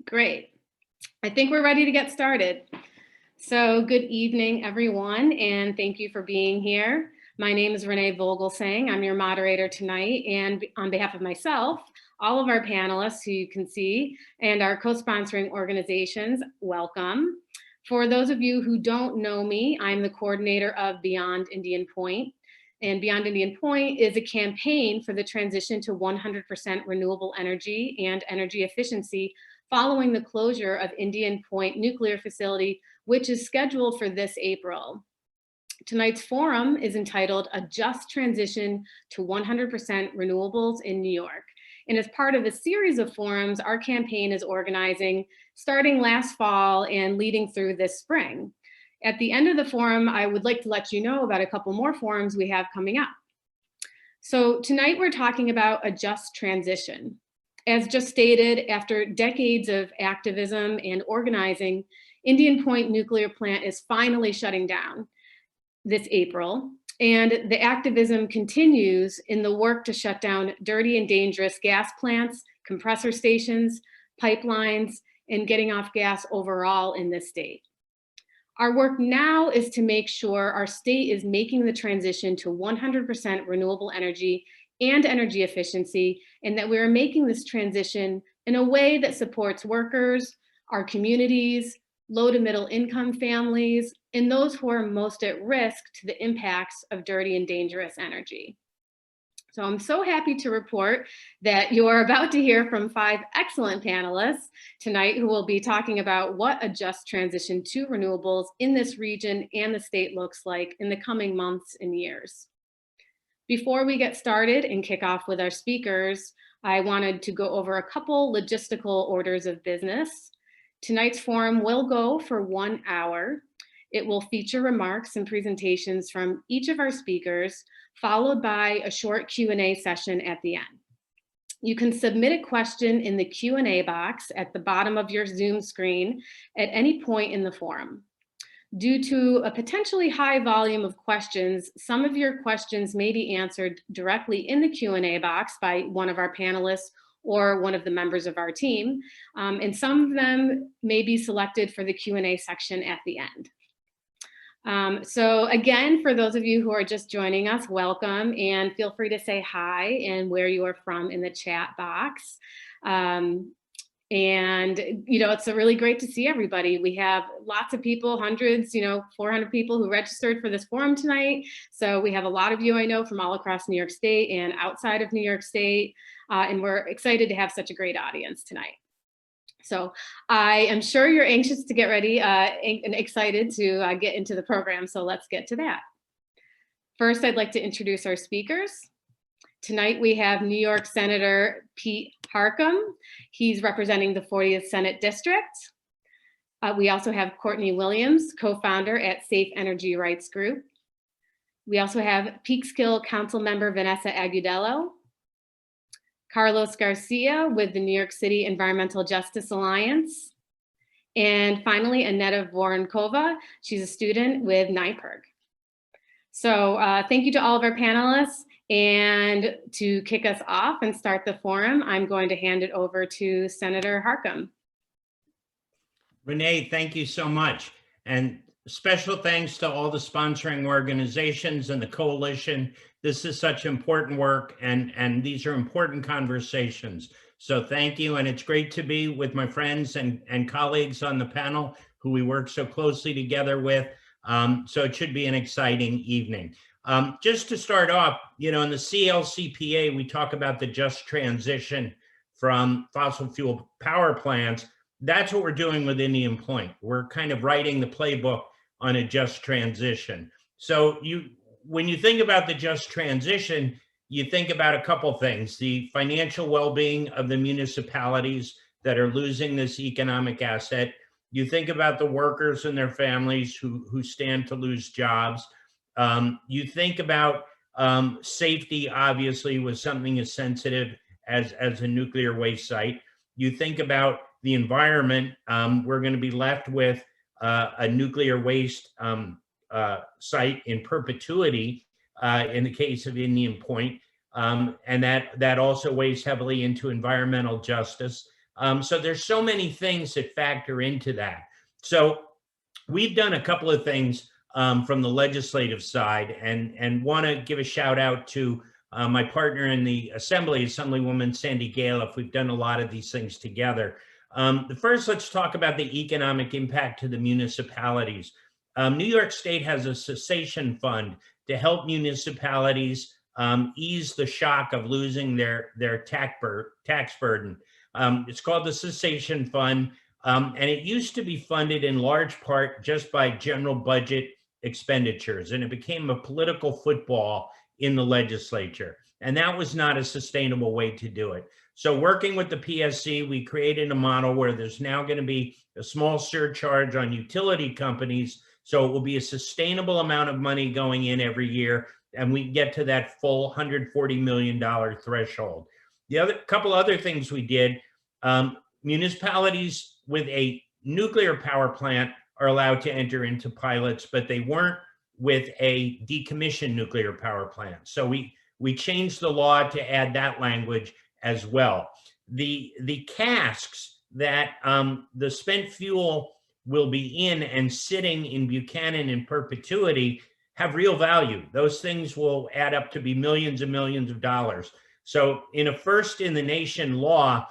Great. I think we're ready to get started. So good evening, everyone, and thank you for being here. My name is Renee Vogelsang. I'm your moderator tonight, and on behalf of myself, all of our panelists who you can see, and our co-sponsoring organizations, welcome. For those of you who don't know me, I'm the coordinator of Beyond Indian Point. And Beyond Indian Point is a campaign for the transition to 100% renewable energy and energy efficiency following the closure of Indian Point nuclear facility, which is scheduled for this April. Tonight's forum is entitled A Just Transition to 100% Renewables in New York. And as part of a series of forums, our campaign is organizing starting last fall and leading through this spring. At the end of the forum, I would like to let you know about a couple more forums we have coming up. So tonight we're talking about a just transition. As just stated, after decades of activism and organizing, Indian Point nuclear plant is finally shutting down this April. And the activism continues in the work to shut down dirty and dangerous gas plants, compressor stations, pipelines, and getting off gas overall in this state. Our work now is to make sure our state is making the transition to 100% renewable energy and energy efficiency, and that we're making this transition in a way that supports workers, our communities, low to middle income families, and those who are most at risk to the impacts of dirty and dangerous energy. So I'm so happy to report that you're about to hear from 5 excellent panelists tonight who will be talking about what a just transition to renewables in this region and the state looks like in the coming months and years. Before we get started and kick off with our speakers, I wanted to go over a couple logistical orders of business. Tonight's forum will go for 1 hour. It will feature remarks and presentations from each of our speakers, followed by a short Q&A session at the end. You can submit a question in the Q&A box at the bottom of your Zoom screen at any point in the forum. Due to a potentially high volume of questions, some of your questions may be answered directly in the Q&A box by one of our panelists or one of the members of our team, and some of them may be selected for the Q&A section at the end. So again, for those of you who are just joining us, welcome, and feel free to say hi and where you are from in the chat box. And, it's really great to see everybody. We have lots of people, hundreds, 400 people who registered for this forum tonight. So we have a lot of you I know from all across New York State and outside of New York State. And we're excited to have such a great audience tonight. So I am sure you're anxious to get ready and excited to get into the program. So let's get to that. First, I'd like to introduce our speakers. Tonight we have New York Senator Pete Harckham. He's representing the 40th Senate District. We also have Courtney Williams, co-founder at SEnRG Rights Group. We also have Peekskill Council Member Vanessa Agudelo, Carlos Garcia with the New York City Environmental Justice Alliance, and finally Aneta Voronkova. She's a student with NYPIRG. So thank you to all of our panelists. And to kick us off and start the forum, I'm going to hand it over to Senator Harckham. Renee, thank you so much. And special thanks to all the sponsoring organizations and the coalition. This is such important work, and these are important conversations. So thank you, and it's great to be with my friends and colleagues on the panel who we work so closely together with. So it should be an exciting evening. Just to start off, in the CLCPA, we talk about the just transition from fossil fuel power plants. That's what we're doing with Indian Point. We're kind of writing the playbook on a just transition. So when you think about the just transition, you think about a couple things: the financial well-being of the municipalities that are losing this economic asset. You think about the workers and their families who stand to lose jobs. You think about safety, obviously, with something as sensitive as a nuclear waste site. You think about the environment. We're going to be left with a nuclear waste site in perpetuity in the case of Indian Point. And that also weighs heavily into environmental justice. So there's so many things that factor into that. So we've done a couple of things from the legislative side, and want to give a shout out to my partner in the Assembly, Assemblywoman Sandy Galiff. We've done a lot of these things together. The first, let's talk about the economic impact to the municipalities. New York State has a cessation fund to help municipalities ease the shock of losing their tax burden. It's called the Cessation Fund, and it used to be funded in large part just by general budget expenditures, and it became a political football in the legislature, and that was not a sustainable way to do it. So working with the PSC, we created a model where there's now going to be a small surcharge on utility companies, so it will be a sustainable amount of money going in every year, and we get to that full $140 million threshold. The other couple other things we did, municipalities with a nuclear power plant are allowed to enter into pilots, but they weren't with a decommissioned nuclear power plant. So we changed the law to add that language as well. The casks that the spent fuel will be in and sitting in Buchanan in perpetuity have real value. Those things will add up to be millions and millions of dollars. So in a first in the nation law,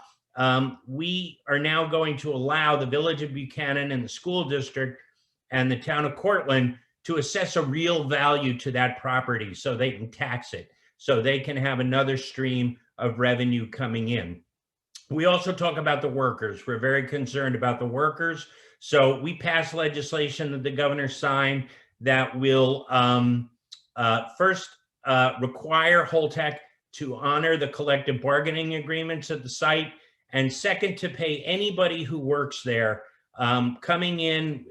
we are now going to allow the village of Buchanan and the school district and the town of Cortland to assess a real value to that property so they can tax it, so they can have another stream of revenue coming in. We also talk about the workers. We're very concerned about the workers. So we passed legislation that the governor signed that will first require Holtec to honor the collective bargaining agreements at the site, and second, to pay anybody who works there coming in,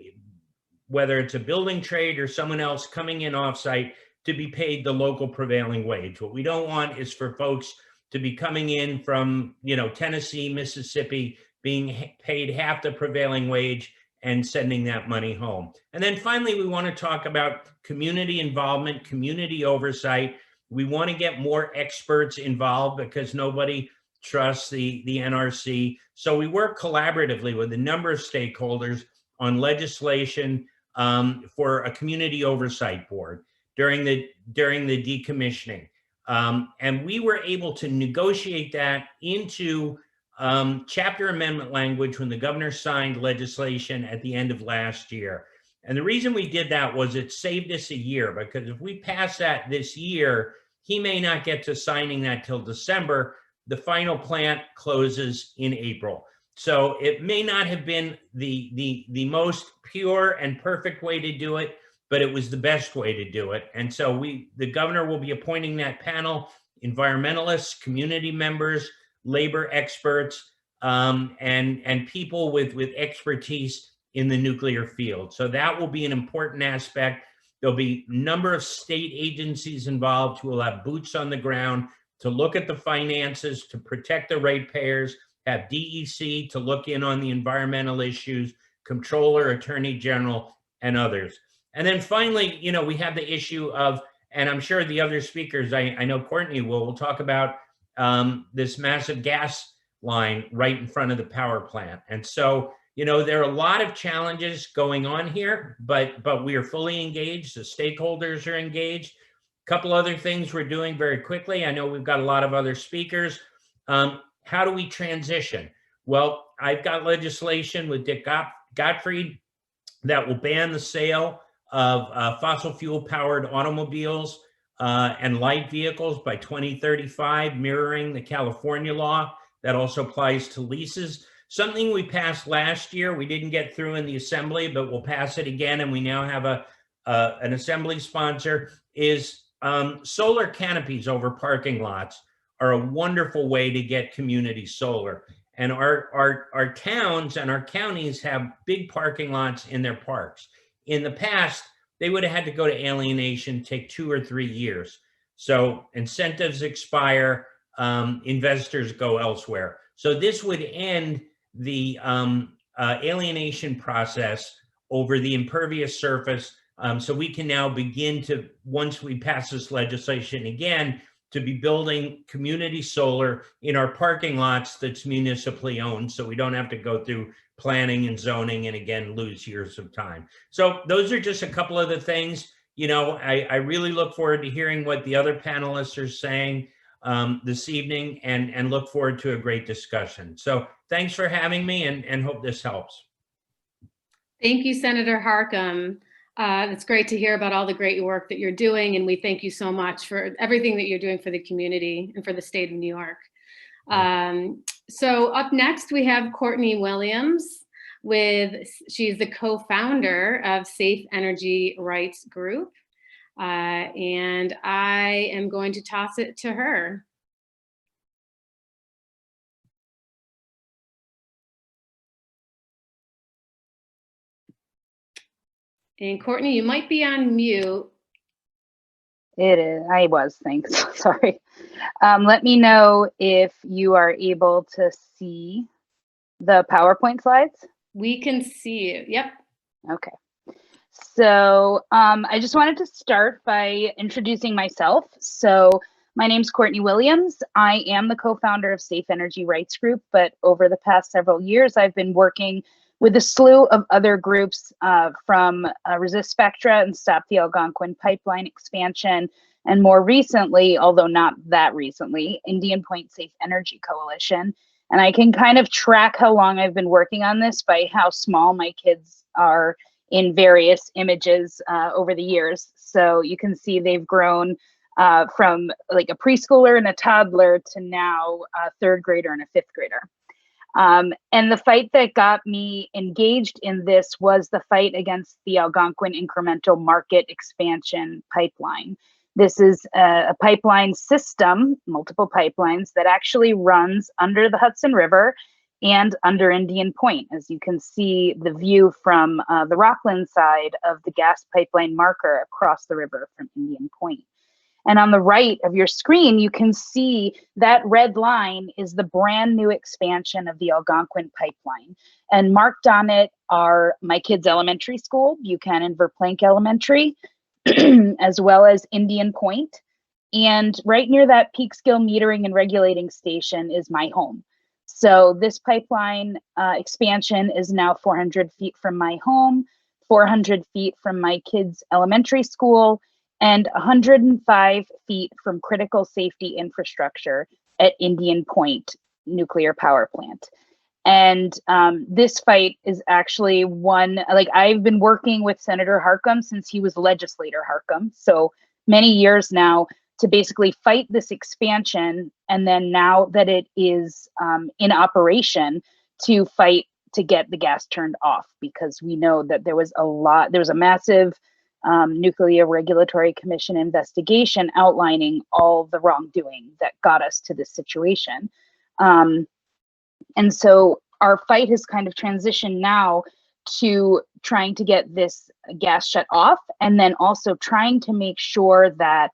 whether it's a building trade or someone else coming in offsite, to be paid the local prevailing wage. What we don't want is for folks to be coming in from, Tennessee, Mississippi, being paid half the prevailing wage and sending that money home. And then finally, we want to talk about community involvement, community oversight. We want to get more experts involved because nobody trusts the NRC. So we work collaboratively with a number of stakeholders on legislation for a community oversight board during the decommissioning. And we were able to negotiate that into chapter amendment language when the governor signed legislation at the end of last year. And the reason we did that was it saved us a year, because if we pass that this year, he may not get to signing that till December. The final plant closes in April. So it may not have been the most pure and perfect way to do it, but it was the best way to do it. And so the governor will be appointing that panel, environmentalists, community members, labor experts, and people with expertise in the nuclear field. So that will be an important aspect. There'll be a number of state agencies involved who will have boots on the ground to look at the finances, to protect the ratepayers, have DEC to look in on the environmental issues, comptroller, attorney general, and others. And then finally, we have the issue of, and I'm sure the other speakers, I know Courtney will talk about this massive gas line right in front of the power plant. And so, there are a lot of challenges going on here, but we are fully engaged. The stakeholders are engaged. A couple other things we're doing very quickly. I know we've got a lot of other speakers. How do we transition? Well, I've got legislation with Dick Gottfried that will ban the sale of fossil fuel powered automobiles and light vehicles by 2035, mirroring the California law. That also applies to leases. Something we passed last year, we didn't get through in the assembly, but we'll pass it again, and we now have an assembly sponsor, is solar canopies over parking lots are a wonderful way to get community solar. And our towns and our counties have big parking lots in their parks. In the past, they would have had to go to alienation, take 2 or 3 years. So incentives expire, investors go elsewhere. So this would end the alienation process over the impervious surface. So we can now begin to, once we pass this legislation again, to be building community solar in our parking lots that's municipally owned, so we don't have to go through planning and zoning and again lose years of time. So those are just a couple of the things. You know, I really look forward to hearing what the other panelists are saying this evening, and look forward to a great discussion. So thanks for having me, and hope this helps. Thank you, Senator Harckham. It's great to hear about all the great work that you're doing, and we thank you so much for everything that you're doing for the community and for the state of New York. So up next, we have Courtney Williams. She's the co-founder of SEnRG Rights Group, and I am going to toss it to her. And Courtney, you might be on mute. It is. I was, thanks. Sorry. Let me know if you are able to see the PowerPoint slides. We can see you. Yep. Okay. So I just wanted to start by introducing myself. So my name's Courtney Williams. I am the co-founder of SEnRG Rights Group, but over the past several years, I've been working with a slew of other groups from Resist Spectra and Stop the Algonquin Pipeline Expansion, and more recently, although not that recently, Indian Point Safe Energy Coalition. And I can kind of track how long I've been working on this by how small my kids are in various images over the years. So you can see they've grown from like a preschooler and a toddler to now a third grader and a fifth grader. And the fight that got me engaged in this was the fight against the Algonquin Incremental Market Expansion Pipeline. This is a pipeline system, multiple pipelines, that actually runs under the Hudson River and under Indian Point. As you can see the view from the Rockland side of the gas pipeline marker across the river from Indian Point. And on the right of your screen, you can see that red line is the brand new expansion of the Algonquin pipeline. And marked on it are my kids' elementary school, Buchanan Verplank Elementary, as well as Indian Point. And right near that Peekskill metering and regulating station is my home. So this pipeline expansion is now 400 feet from my home, 400 feet from my kids' elementary school, and 105 feet from critical safety infrastructure at Indian Point nuclear power plant. And this fight is actually one, like I've been working with Senator Harckham since he was legislator Harckham, so many years now, to basically fight this expansion. And then now that it is in operation, to fight to get the gas turned off, because we know that there was a massive Nuclear Regulatory Commission investigation outlining all the wrongdoing that got us to this situation. And so our fight has kind of transitioned now to trying to get this gas shut off, and then also trying to make sure that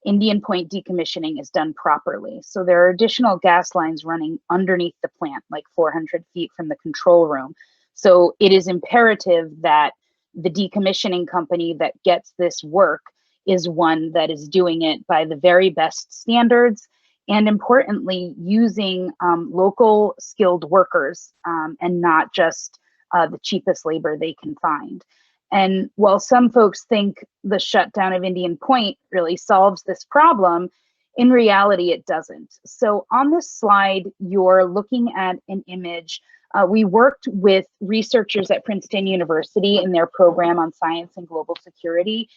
Indian Point decommissioning is done properly. So there are additional gas lines running underneath the plant, like 400 feet from the control room. So it is imperative that the decommissioning company that gets this work is one that is doing it by the very best standards, and importantly, using local skilled workers and not just the cheapest labor they can find. And while some folks think the shutdown of Indian Point really solves this problem, in reality, it doesn't. So on this slide, you're looking at an image. We worked with researchers at Princeton University in their program on science and global security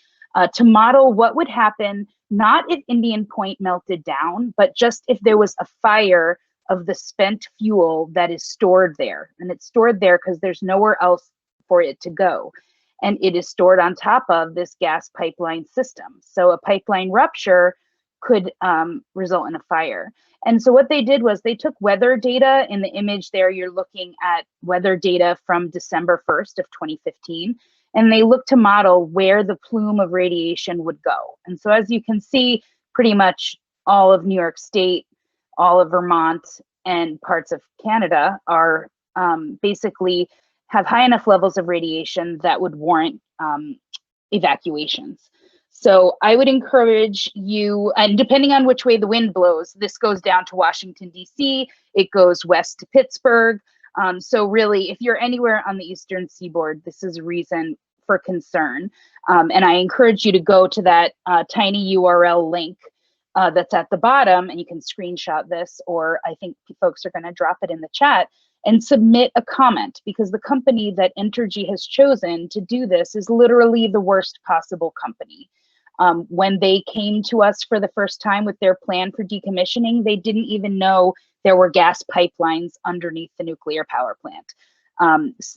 to model what would happen, not if Indian Point melted down, but just if there was a fire of the spent fuel that is stored there. And it's stored there because there's nowhere else for it to go. And it is stored on top of this gas pipeline system. So a pipeline rupture could result in a fire. And so what they did was they took weather data. In the image there, you're looking at weather data from December 1st of 2015. And they looked to model where the plume of radiation would go. And so as you can see, pretty much all of New York State, all of Vermont, and parts of Canada are basically have high enough levels of radiation that would warrant evacuations. So I would encourage you, and depending on which way the wind blows, this goes down to Washington, D.C., it goes west to Pittsburgh. So really, if you're anywhere on the Eastern Seaboard, this is a reason for concern. And I encourage you to go to that tiny URL link that's at the bottom, and you can screenshot this, or I think folks are going to drop it in the chat, and submit a comment, because the company that Entergy has chosen to do this is literally the worst possible company. When they came to us for the first time with their plan for decommissioning, they didn't even know there were gas pipelines underneath the nuclear power plant.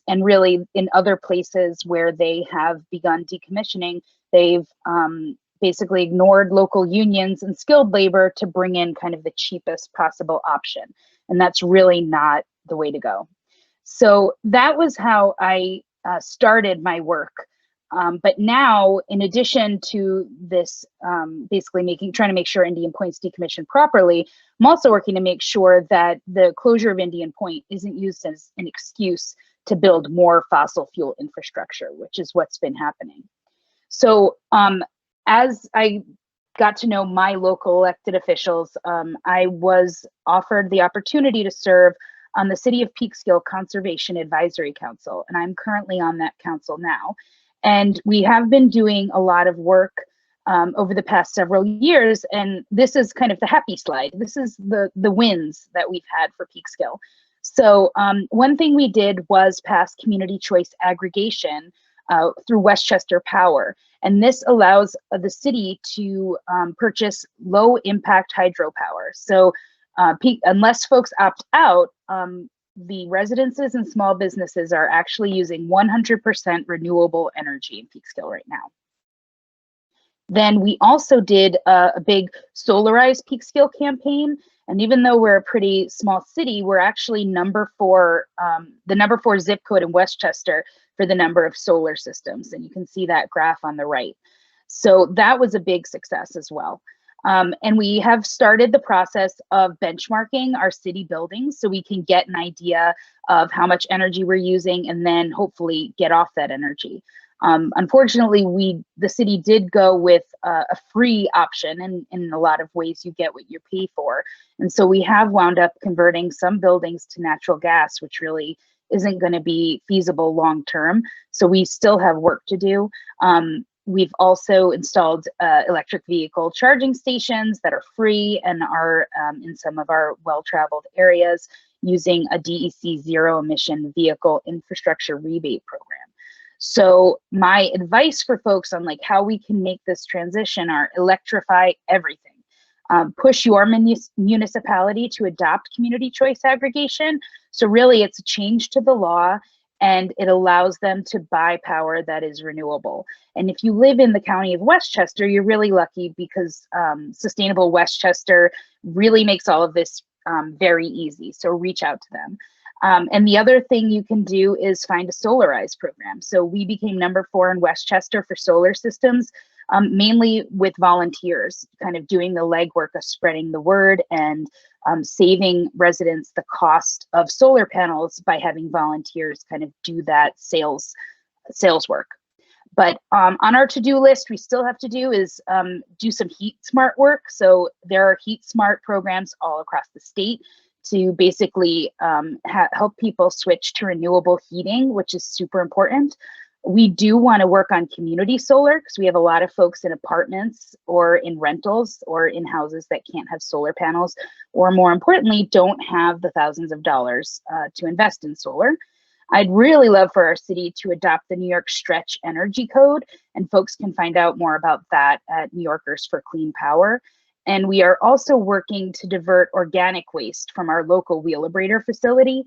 And really, in other places where they have begun decommissioning, they've basically ignored local unions and skilled labor to bring in kind of the cheapest possible option. And that's really not the way to go. So that was how I started my work. But now, in addition to this, basically trying to make sure Indian Point's decommissioned properly, I'm also working to make sure that the closure of Indian Point isn't used as an excuse to build more fossil fuel infrastructure, which is what's been happening. So as I got to know my local elected officials, I was offered the opportunity to serve on the City of Peekskill Conservation Advisory Council, and I'm currently on that council now. And we have been doing a lot of work over the past several years, and this is kind of the happy slide. This is the wins that we've had for Peekskill. So one thing we did was pass community choice aggregation through Westchester Power, and this allows the city to purchase low impact hydropower. So unless folks opt out, the residences and small businesses are actually using 100% renewable energy in Peekskill right now. Then we also did a big Solarize Peekskill campaign. And even though we're a pretty small city, we're actually the number 4 zip code in Westchester for the number of solar systems. And you can see that graph on the right. So that was a big success as well. And we have started the process of benchmarking our city buildings so we can get an idea of how much energy we're using and then hopefully get off that energy. Unfortunately, the city did go with a free option, and in a lot of ways you get what you pay for. And so we have wound up converting some buildings to natural gas, which really isn't going to be feasible long term. So we still have work to do. We've also installed electric vehicle charging stations that are free and are in some of our well-traveled areas using a DEC zero emission vehicle infrastructure rebate program. So my advice for folks on like how we can make this transition are electrify everything. Push your municipality to adopt community choice aggregation. So really it's a change to the law, and it allows them to buy power that is renewable. And if you live in the county of Westchester, you're really lucky because Sustainable Westchester really makes all of this very easy. So reach out to them. And the other thing you can do is find a Solarize program. So we became number 4 in Westchester for solar systems, mainly with volunteers, kind of doing the legwork of spreading the word and saving residents the cost of solar panels by having volunteers kind of do that sales work. But on our to-do list, we still have to do is do some heat smart work. So there are heat smart programs all across the state to basically help people switch to renewable heating, which is super important. We do want to work on community solar because we have a lot of folks in apartments or in rentals or in houses that can't have solar panels, or more importantly, don't have the thousands of dollars to invest in solar. I'd really love for our city to adopt the New York Stretch Energy Code, and folks can find out more about that at New Yorkers for Clean Power. And we are also working to divert organic waste from our local Wheelabrator facility,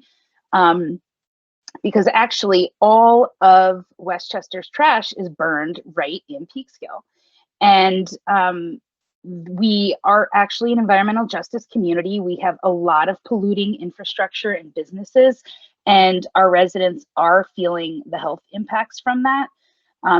because actually all of Westchester's trash is burned right in Peekskill. And we are actually an environmental justice community. We have a lot of polluting infrastructure and businesses, and our residents are feeling the health impacts from that.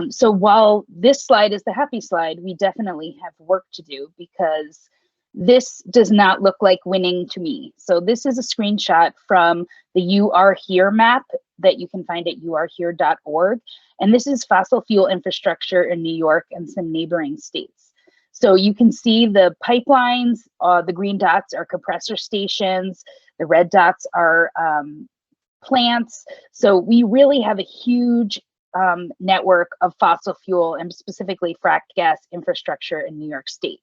So while this slide is the happy slide, we definitely have work to do because this does not look like winning to me. So this is a screenshot from the You Are Here map that you can find at youarehere.org. And this is fossil fuel infrastructure in New York and some neighboring states. So you can see the pipelines, the green dots are compressor stations, the red dots are plants. So we really have a huge network of fossil fuel and specifically fracked gas infrastructure in New York State.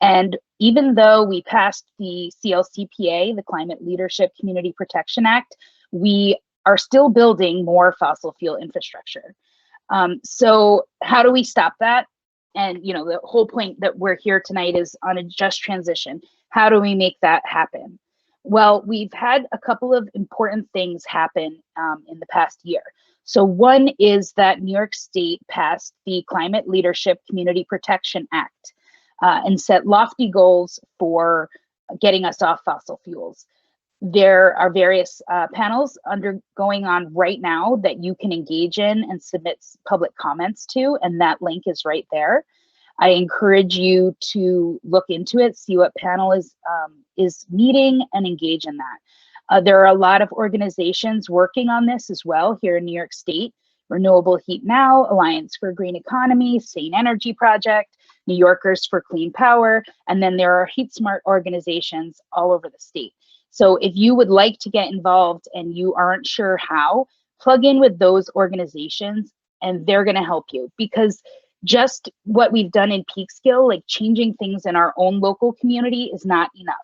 And even though we passed the CLCPA, the Climate Leadership Community Protection Act, we are still building more fossil fuel infrastructure. So how do we stop that? And you know, the whole point that we're here tonight is on a just transition. How do we make that happen? Well, we've had a couple of important things happen in the past year. So one is that New York State passed the Climate Leadership Community Protection Act and set lofty goals for getting us off fossil fuels. There are various panels going on right now that you can engage in and submit public comments to, and that link is right there. I encourage you to look into it, see what panel is meeting, and engage in that. There are a lot of organizations working on this as well here in New York State. Renewable Heat Now, Alliance for a Green Economy, SEnRG Project, New Yorkers for Clean Power, and then there are heat smart organizations all over the state. So if you would like to get involved and you aren't sure how, plug in with those organizations and they're going to help you, because just what we've done in Peekskill, like changing things in our own local community, is not enough.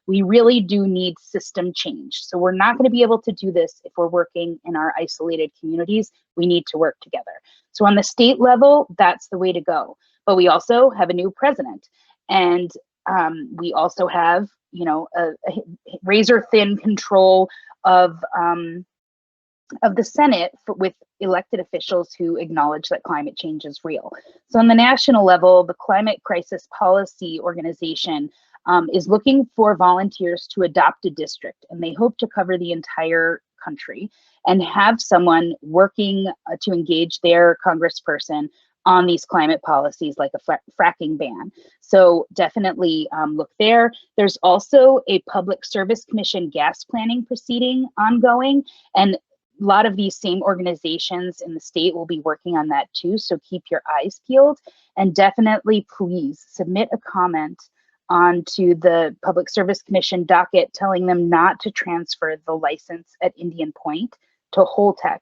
We really do need system change. So we're not going to be able to do this if we're working in our isolated communities. We need to work together. So on the state level, that's the way to go. But we also have a new president, and we also have, you know, a razor thin control of the Senate with elected officials who acknowledge that climate change is real. So on the national level, the Climate Crisis Policy Organization is looking for volunteers to adopt a district, and they hope to cover the entire country and have someone working to engage their congressperson on these climate policies like a fracking ban. So definitely look there. There's also a Public Service Commission gas planning proceeding ongoing, and a lot of these same organizations in the state will be working on that too. So keep your eyes peeled, and definitely please submit a comment onto the Public Service Commission docket telling them not to transfer the license at Indian Point to Holtec,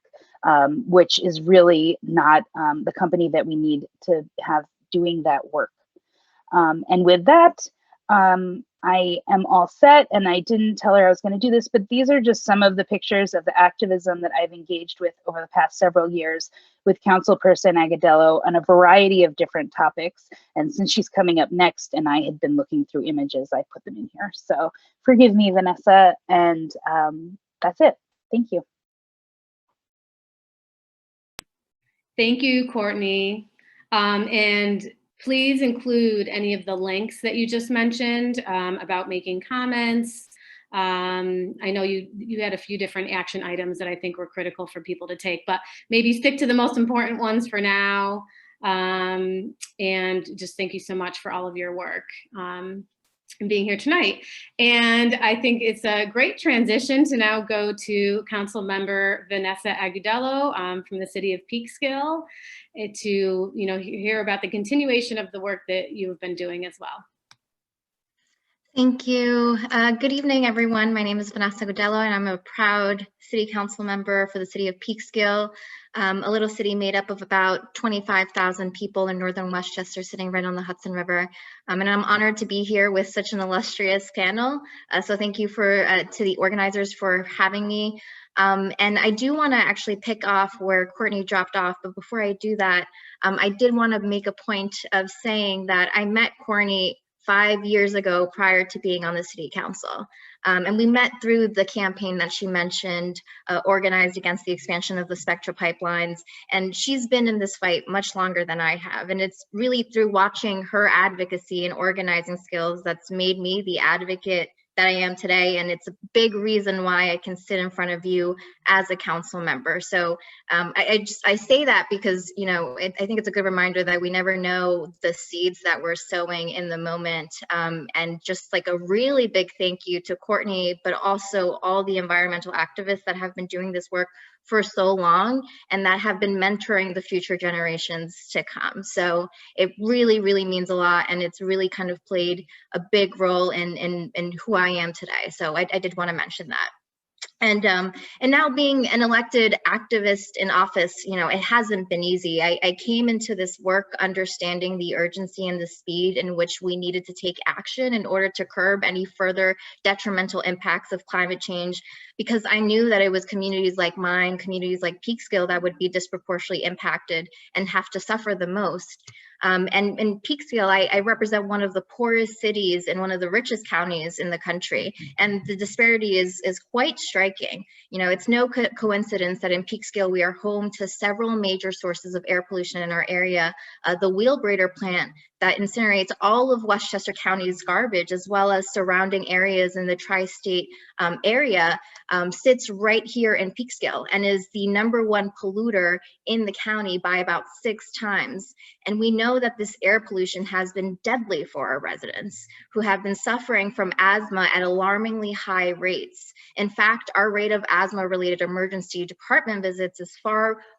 which is really not the company that we need to have doing that work. And with that, I am all set, and I didn't tell her I was going to do this, but these are just some of the pictures of the activism that I've engaged with over the past several years with Councilperson Agudelo on a variety of different topics. And since she's coming up next and I had been looking through images, I put them in here. So forgive me, Vanessa, and that's it. Thank you. Thank you, Courtney. And please include any of the links that you just mentioned about making comments. I know you had a few different action items that I think were critical for people to take, but maybe stick to the most important ones for now. And just thank you so much for all of your work and being here tonight. And I think it's a great transition to now go to Council Member Vanessa Agudelo from the city of Peekskill to hear about the continuation of the work that you've been doing as well. Thank you. Good evening, everyone. My name is Vanessa Agudelo, and I'm a proud city council member for the city of Peekskill, a little city made up of about 25,000 people in northern Westchester, sitting right on the Hudson River. And I'm honored to be here with such an illustrious panel. So thank you to the organizers for having me. And I do want to actually pick off where Courtney dropped off, but before I do that, I did want to make a point of saying that I met Courtney 5 years ago prior to being on the city council. And we met through the campaign that she mentioned, organized against the expansion of the Spectra pipelines. And she's been in this fight much longer than I have. And it's really through watching her advocacy and organizing skills that's made me the advocate that I am today, and it's a big reason why I can sit in front of you as a council member. So I say that because I think it's a good reminder that we never know the seeds that we're sowing in the moment, and just like a really big thank you to Courtney, but also all the environmental activists that have been doing this work for so long and that have been mentoring the future generations to come. So it really, really means a lot, and it's really kind of played a big role in who I am today. So I did want to mention that. And now being an elected activist in office, you know, it hasn't been easy. I came into this work understanding the urgency and the speed in which we needed to take action in order to curb any further detrimental impacts of climate change, because I knew that it was communities like mine, communities like Peekskill, that would be disproportionately impacted and have to suffer the most. And in Peekskill, I represent one of the poorest cities in one of the richest counties in the country, and the disparity is quite striking. You know, it's no coincidence that in Peekskill we are home to several major sources of air pollution in our area. The Wheelbrader plant that incinerates all of Westchester County's garbage, as well as surrounding areas in the tri-state area, sits right here in Peekskill and is the #1 polluter in the county by about 6 times. And we know that this air pollution has been deadly for our residents, who have been suffering from asthma at alarmingly high rates. In fact, our rate of asthma-related emergency department visits is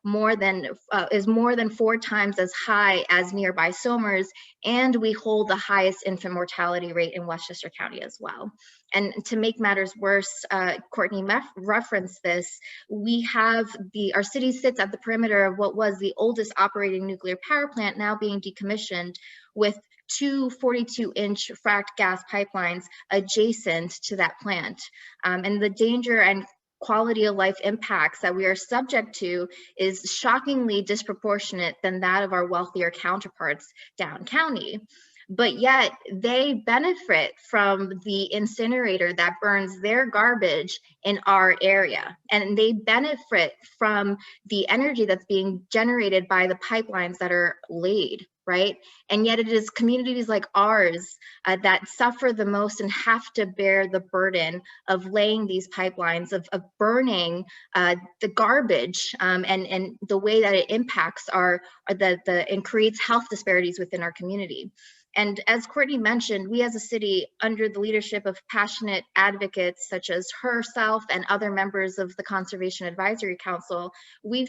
more than 4 times as high as nearby Somers, and we hold the highest infant mortality rate in Westchester County as well. And to make matters worse, Courtney referenced this, our city sits at the perimeter of what was the oldest operating nuclear power plant, now being decommissioned, with 2 42-inch fracked gas pipelines adjacent to that plant. And the danger and quality of life impacts that we are subject to is shockingly disproportionate than that of our wealthier counterparts down county. But yet they benefit from the incinerator that burns their garbage in our area. And they benefit from the energy that's being generated by the pipelines that are laid, right? And yet it is communities like ours that suffer the most and have to bear the burden of laying these pipelines, of burning the garbage, and the way that it impacts and creates health disparities within our community. And as Courtney mentioned, we as a city, under the leadership of passionate advocates such as herself and other members of the Conservation Advisory Council, we've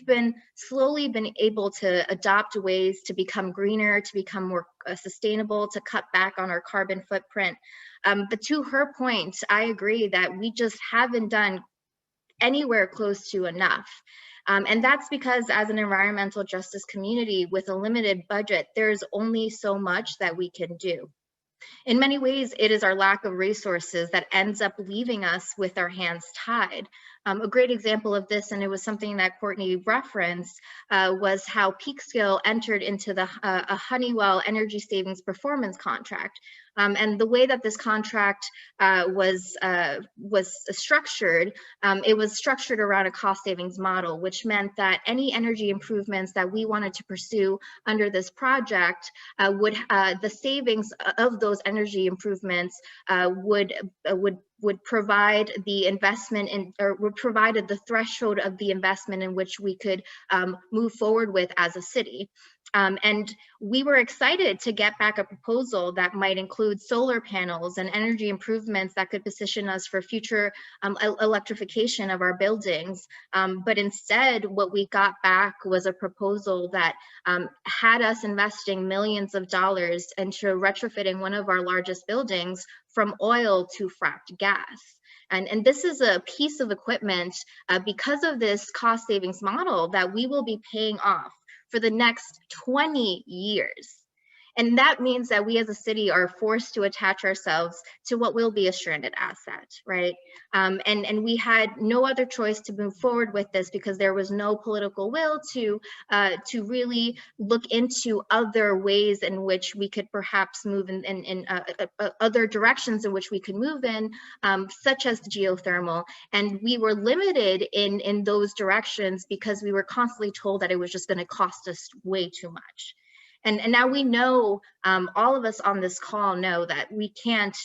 slowly been able to adopt ways to become greener, to become more sustainable, to cut back on our carbon footprint. But to her point, I agree that we just haven't done anywhere close to enough. And that's because as an environmental justice community with a limited budget, there's only so much that we can do. In many ways, it is our lack of resources that ends up leaving us with our hands tied. A great example of this, and it was something that Courtney referenced, was how Peekskill entered into a Honeywell energy savings performance contract. And the way that this contract was structured, it was structured around a cost savings model, which meant that any energy improvements that we wanted to pursue under this project the savings of those energy improvements would provide the investment or would provide the threshold of the investment in which we could move forward with as a city. And we were excited to get back a proposal that might include solar panels and energy improvements that could position us for future electrification of our buildings. But instead, what we got back was a proposal that had us investing millions of dollars into retrofitting one of our largest buildings from oil to fracked gas. And this is a piece of equipment because of this cost savings model that we will be paying off for the next 20 years. And that means that we as a city are forced to attach ourselves to what will be a stranded asset, right? And we had no other choice to move forward with this because there was no political will to really look into other ways in which we could perhaps move in other directions in which we could move in, such as geothermal. And we were limited in those directions because we were constantly told that it was just going to cost us way too much. And now we know, all of us on this call know that we can't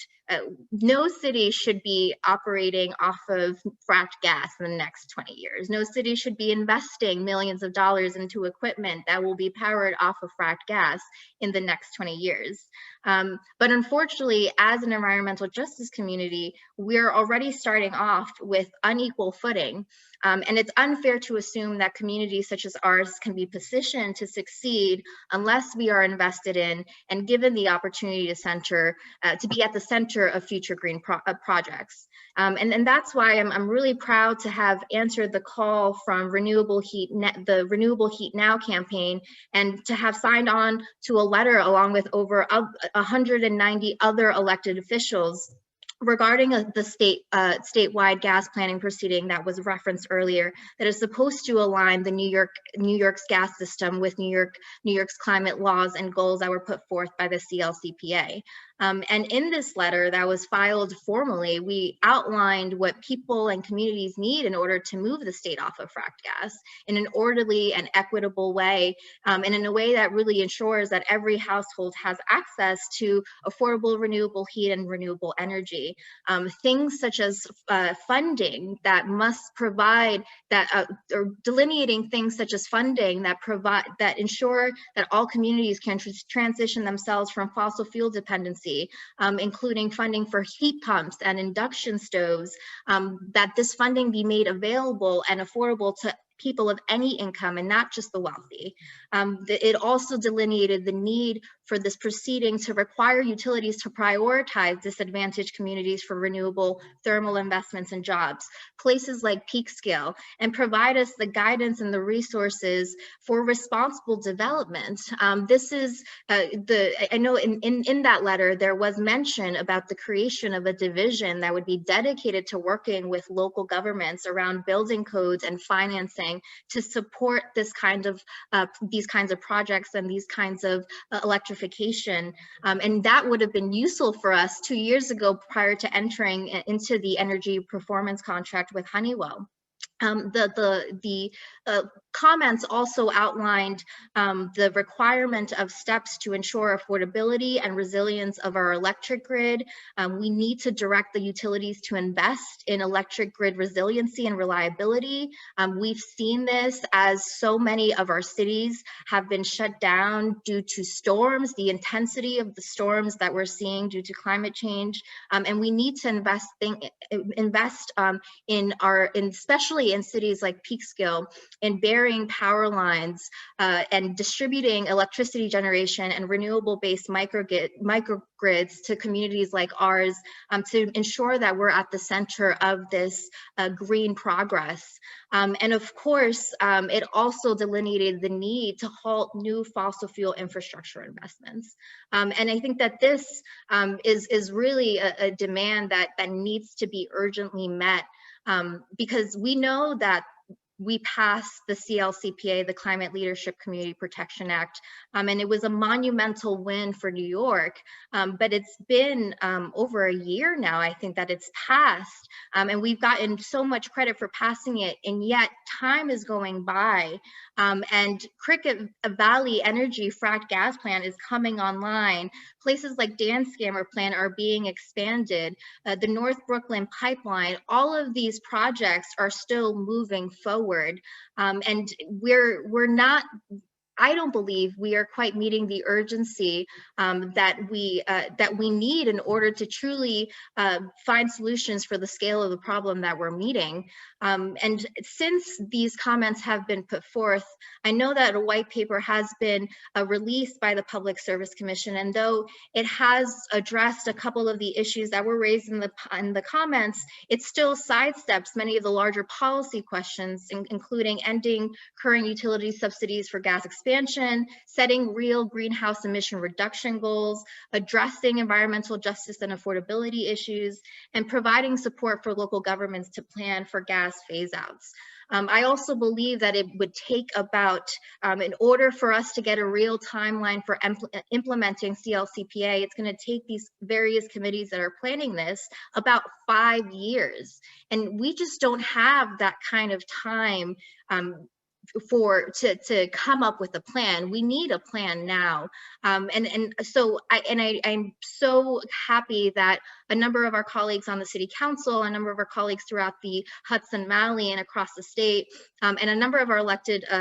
no city should be operating off of fracked gas in the next 20 years. No city should be investing millions of dollars into equipment that will be powered off of fracked gas in the next 20 years. But unfortunately, as an environmental justice community, we're already starting off with unequal footing. And it's unfair to assume that communities such as ours can be positioned to succeed unless we are invested in and given the opportunity to be at the center of future green projects. And that's why I'm really proud to have answered the call from the Renewable Heat Now campaign, and to have signed on to a letter along with over 190 other elected officials regarding the statewide gas planning proceeding that was referenced earlier, that is supposed to align the New York's gas system with New York's climate laws and goals that were put forth by the CLCPA. And in this letter that was filed formally, we outlined what people and communities need in order to move the state off of fracked gas in an orderly and equitable way, and in a way that really ensures that every household has access to affordable renewable heat and renewable energy. Things such as funding that must provide that, or delineating things such as funding that ensure that all communities can transition themselves from fossil fuel dependency, including funding for heat pumps and induction stoves, that this funding be made available and affordable to people of any income and not just the wealthy. It also delineated the need for this proceeding to require utilities to prioritize disadvantaged communities for renewable thermal investments and jobs, places like Peekskill, and provide us the guidance and the resources for responsible development. This is I know in that letter, there was mention about the creation of a division that would be dedicated to working with local governments around building codes and financing to support these kinds of projects and these kinds of electrification. And that would have been useful for us 2 years ago prior to entering into the energy performance contract with Honeywell. The comments also outlined the requirement of steps to ensure affordability and resilience of our electric grid. We need to direct the utilities to invest in electric grid resiliency and reliability. We've seen this as so many of our cities have been shut down due to storms, the intensity of the storms that we're seeing due to climate change. And we need to invest especially in cities like Peekskill, in burying power lines and distributing electricity generation and renewable-based microgrids to communities like ours, to ensure that we're at the center of this green progress. And of course, it also delineated the need to halt new fossil fuel infrastructure investments. And I think that this is really a demand that needs to be urgently met, because we know that we passed the CLCPA, the Climate Leadership Community Protection Act, and it was a monumental win for New York, but it's been over a year now, I think, that it's passed, and we've gotten so much credit for passing it, and yet time is going by, and Cricket Valley Energy fracked gas plant is coming online. Places like Danskammer plant are being expanded. The North Brooklyn pipeline, all of these projects are still moving forward. And we're not, I don't believe we are quite meeting the urgency that we need in order to truly find solutions for the scale of the problem that we're meeting. And since these comments have been put forth, I know that a white paper has been released by the Public Service Commission, and though it has addressed a couple of the issues that were raised in the comments, it still sidesteps many of the larger policy questions, including ending current utility subsidies for gas expansion, setting real greenhouse emission reduction goals, addressing environmental justice and affordability issues, and providing support for local governments to plan for gas phase outs. I also believe that it would take about, in order for us to get a real timeline for implementing CLCPA, it's going to take these various committees that are planning this about 5 years. And we just don't have that kind of time to come up with a plan. We need a plan now. So I'm so happy that a number of our colleagues on the city council, a number of our colleagues throughout the Hudson Valley and across the state, and a number of our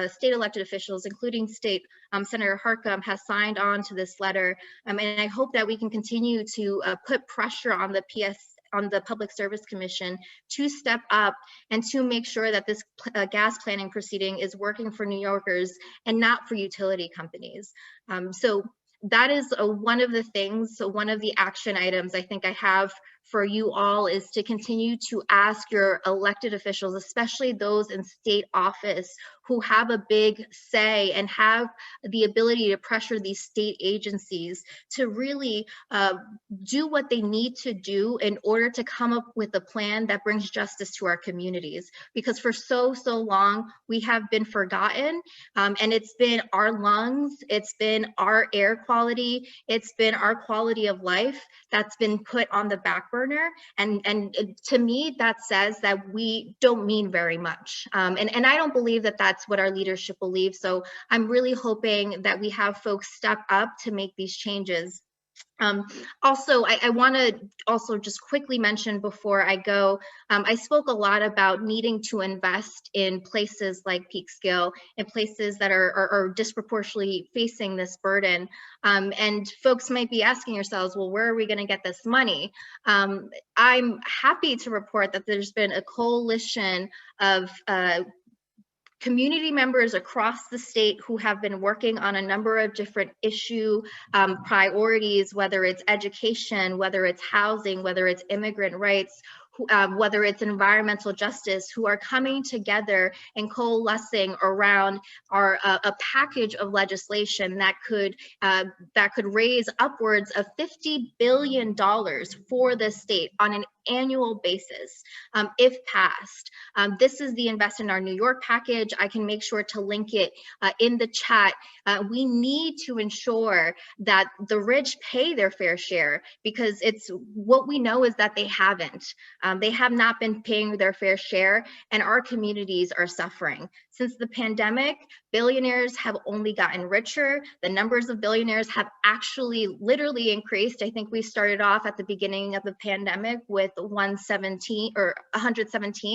state elected officials, including Senator Harckham, has signed on to this letter. And I hope that we can continue to put pressure on the Public Service Commission to step up and to make sure that this gas planning proceeding is working for New Yorkers and not for utility companies. So that is one of the things, so one of the action items I think I have for you all is to continue to ask your elected officials, especially those in state office who have a big say and have the ability to pressure these state agencies to really do what they need to do in order to come up with a plan that brings justice to our communities. Because for so long, we have been forgotten, and it's been our lungs, it's been our air quality, it's been our quality of life that's been put on the back burner. And to me, that says that we don't mean very much. And I don't believe that that's what our leadership believes. So I'm really hoping that we have folks step up to make these changes. Also, I want to also just quickly mention before I go, I spoke a lot about needing to invest in places like Peekskill, in places that are disproportionately facing this burden. And folks might be asking yourselves, well, where are we going to get this money? I'm happy to report that there's been a coalition of community members across the state who have been working on a number of different issue priorities, whether it's education, whether it's housing, whether it's immigrant rights, whether it's environmental justice, who are coming together and coalescing around a package of legislation that could raise upwards of $50 billion for the state on an annual basis, if passed. This is the Invest in Our New York package. I can make sure to link it in the chat. We need to ensure that the rich pay their fair share, because it's what we know is that they haven't. They have not been paying their fair share, and our communities are suffering. Since the pandemic, billionaires have only gotten richer. The numbers of billionaires have actually literally increased. I think we started off at the beginning of the pandemic with 117,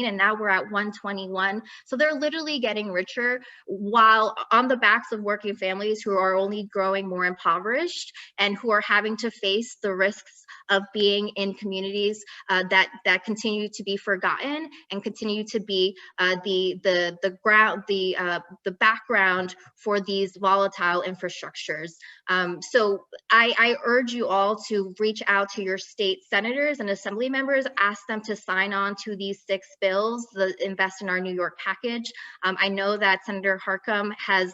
and now we're at 121. So they're literally getting richer while on the backs of working families who are only growing more impoverished and who are having to face the risks of being in communities that continue to be forgotten and continue to be the background for these volatile infrastructures. So I urge you all to reach out to your state senators and assembly members, ask them to sign on to these 6 bills, the Invest in Our New York package. I know that Senator Harckham has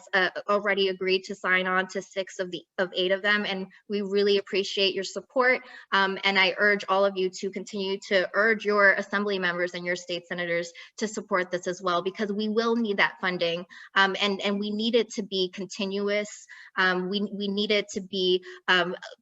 already agreed to sign on to 6 of 8 of them, and we really appreciate your support. And I urge all of you to continue to urge your assembly members and your state senators to support this as well, because we will need that funding, and we need it to be continuous. We need it to be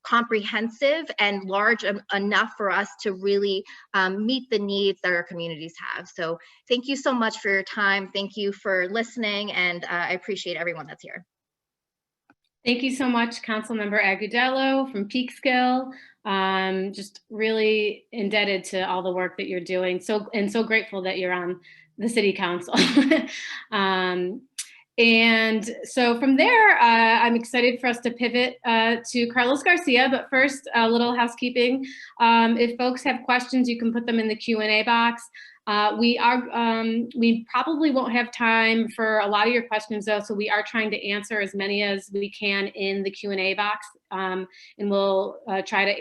comprehensive and large enough for us to really meet the needs that our communities have. So thank you so much for your time. Thank you for listening, and I appreciate everyone that's here. Thank you so much, Councilmember Agudelo from Peekskill. Just really indebted to all the work that you're doing. So grateful that you're on the City Council. And so from there, I'm excited for us to pivot to Carlos Garcia, but first, a little housekeeping. If folks have questions, you can put them in the Q&A box. We probably won't have time for a lot of your questions though, so we are trying to answer as many as we can in the Q&A box, and we'll try to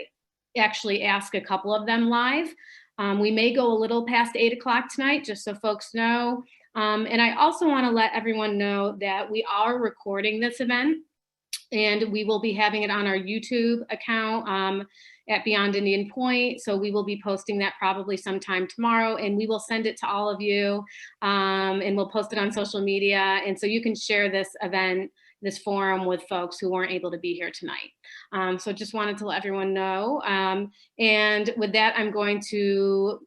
actually ask a couple of them live. We may go a little past 8 o'clock tonight, just so folks know. And I also want to let everyone know that we are recording this event, and we will be having it on our YouTube account at Beyond Indian Point. So we will be posting that probably sometime tomorrow, and we will send it to all of you, and we'll post it on social media. And so you can share this event, this forum, with folks who weren't able to be here tonight. So just wanted to let everyone know. And with that, I'm going to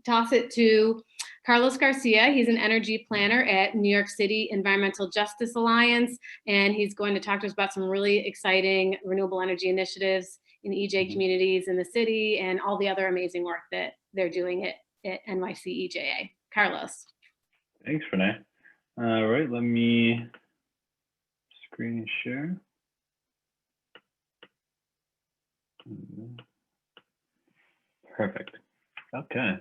toss it to Carlos Garcia, he's an energy planner at New York City Environmental Justice Alliance, and he's going to talk to us about some really exciting renewable energy initiatives in EJ communities in the city and all the other amazing work that they're doing at NYC EJA. Carlos. Thanks, Renee. All right, let me screen share. Perfect. Okay.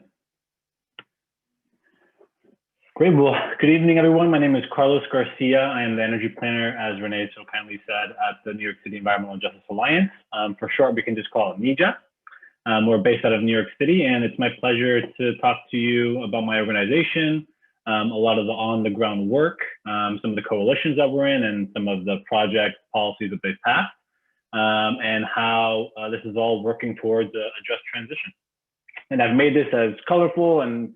Great. Well, good evening, everyone. My name is Carlos Garcia. I am the energy planner, as Renee so kindly said, at the New York City Environmental Justice Alliance. For short, we can just call it NEJA. We're based out of New York City, and it's my pleasure to talk to you about my organization, a lot of the on-the-ground work, some of the coalitions that we're in, and some of the project policies that they've passed, and how this is all working towards a just transition. And I've made this as colorful and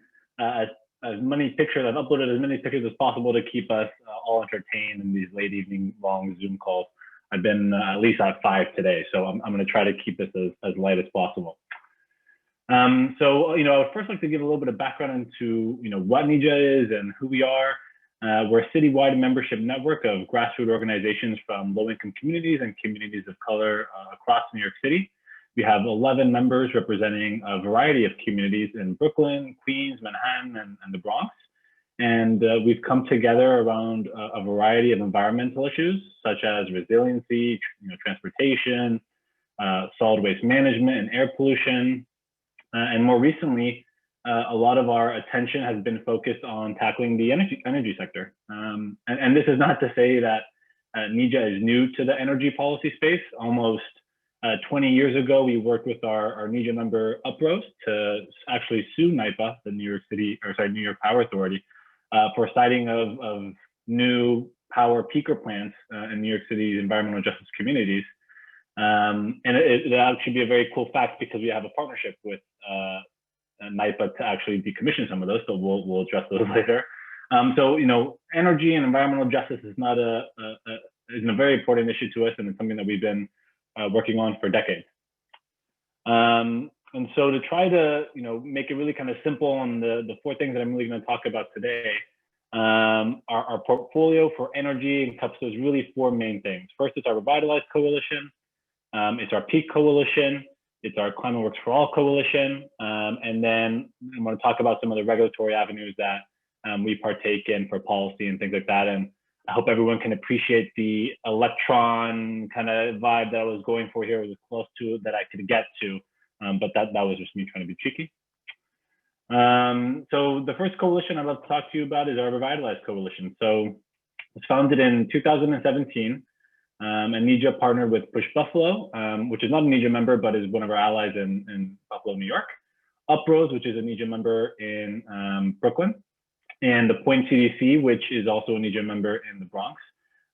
as many pictures, I've uploaded as many pictures as possible to keep us all entertained in these late evening long Zoom calls. I've been at least at 5 today, so I'm going to try to keep this as light as possible. So, I would first like to give a little bit of background into, what NEJA is and who we are. We're a citywide membership network of grassroots organizations from low-income communities and communities of color across New York City. We have 11 members representing a variety of communities in Brooklyn, Queens, Manhattan, and the Bronx. And we've come together around a variety of environmental issues, such as resiliency, transportation, solid waste management, and air pollution. And more recently, a lot of our attention has been focused on tackling the energy sector. And this is not to say that NEJA is new to the energy policy space. Almost 20 years ago, we worked with our NEJA member Uprose to actually sue NYPA, the New York Power Authority, for citing of new power peaker plants in New York City's environmental justice communities. And it actually be a very cool fact because we have a partnership with NYPA to actually decommission some of those, so we'll address those later. So energy and environmental justice is not is a very important issue to us, and it's something that we've been working on for decades. And so to try to make it really kind of simple on the 4 things that I'm really going to talk about today, our portfolio for energy encompasses really 4 main things. First, it's our Revitalize Coalition. It's our Peak Coalition. It's our Climate Works for All Coalition. And then I'm going to talk about some of the regulatory avenues that we partake in for policy and things like that. And I hope everyone can appreciate the electron kind of vibe that I was going for here. It was close to that I could get to, but that was just me trying to be cheeky. So the first coalition I'd love to talk to you about is our Revitalize Coalition. So it was founded in 2017. And NEJA partnered with Push Buffalo, which is not a NEJA member, but is one of our allies in Buffalo, New York. Uprose, which is a NEJA member in Brooklyn. And the Point CDC, which is also a NEJA member in the Bronx,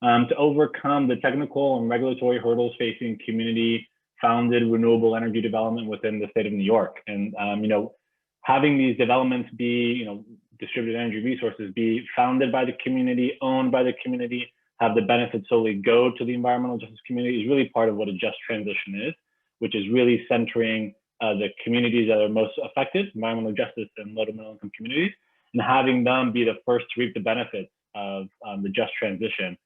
to overcome the technical and regulatory hurdles facing community-founded renewable energy development within the state of New York. And having these developments be, distributed energy resources be founded by the community, owned by the community, have the benefits solely go to the environmental justice community is really part of what a just transition is, which is really centering the communities that are most affected, environmental justice and low to middle income communities, and having them be the first to reap the benefits of the just transition.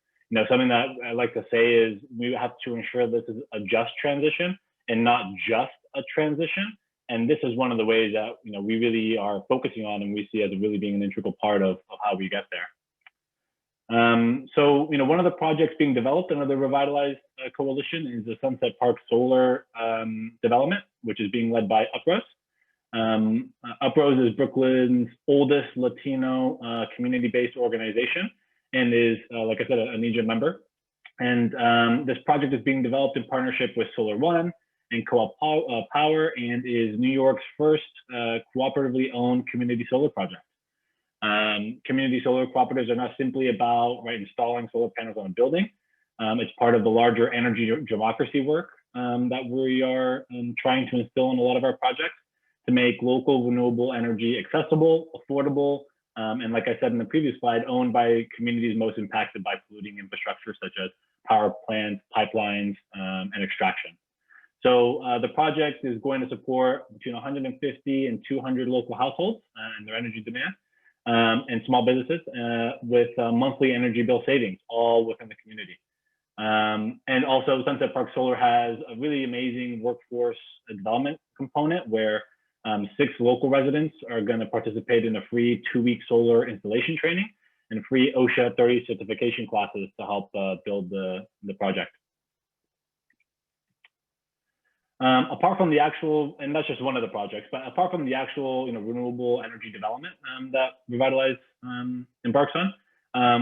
Something that I like to say is we have to ensure this is a just transition and not just a transition. And this is one of the ways that we really are focusing on and we see as really being an integral part of how we get there. So, one of the projects being developed under the Revitalize Coalition is the Sunset Park Solar development, which is being led by Uprose. Uprose is Brooklyn's oldest Latino community-based organization and is, like I said, a NEJA member. And this project is being developed in partnership with Solar One and Co-op Power and is New York's first cooperatively owned community solar project. Community solar cooperatives are not simply about installing solar panels on a building. It's part of the larger energy democracy work that we are trying to instill in a lot of our projects to make local renewable energy accessible, affordable, and like I said in the previous slide, owned by communities most impacted by polluting infrastructure such as power plants, pipelines, and extraction. So the project is going to support between 150 and 200 local households and their energy demand. and small businesses with monthly energy bill savings, all within the community. And also Sunset Park Solar has a really amazing workforce development component where 6 local residents are going to participate in a free 2-week solar installation training and free OSHA 30 certification classes to help build the project. Apart from the actual, and that's just one of the projects, but apart from the actual, renewable energy development that Revitalize embarks on,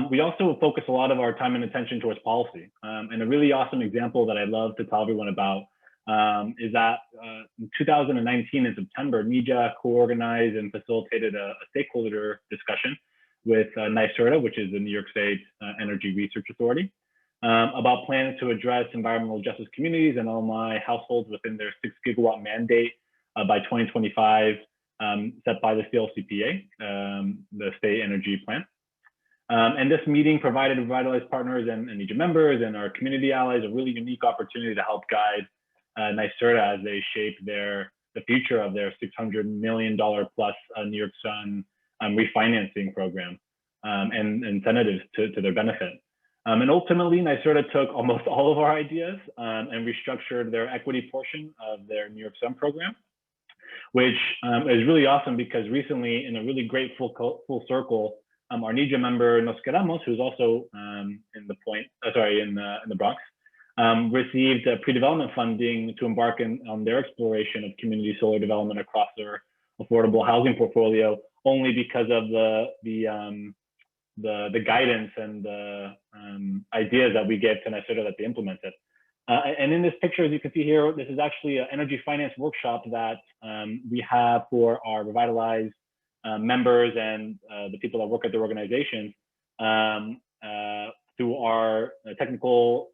we also focus a lot of our time and attention towards policy. And a really awesome example that I love to tell everyone about is that in 2019 in September, NYPIRG co-organized and facilitated a stakeholder discussion with NYSERDA, which is the New York State Energy Research Authority, about plans to address environmental justice communities and LMI households within their 6 gigawatt mandate by 2025, set by the CLCPA, the state energy plan. And this meeting provided Revitalize partners and NYPIRG members and our community allies a really unique opportunity to help guide NYSERDA as they shape the future of their $600 million plus New York Sun refinancing program and incentives to their benefit. And ultimately, NYSERDA took almost all of our ideas and restructured their equity portion of their New York Sun program, which is really awesome because recently, in a really great full circle, our NYPIRG member Nos Queramos, who's also in the Bronx, received pre-development funding to embark on their exploration of community solar development across their affordable housing portfolio, only because of the guidance and the ideas that we get to NYSERDA that they implemented. And in this picture, as you can see here, this is actually an energy finance workshop that we have for our Revitalize members and the people that work at their organization through our technical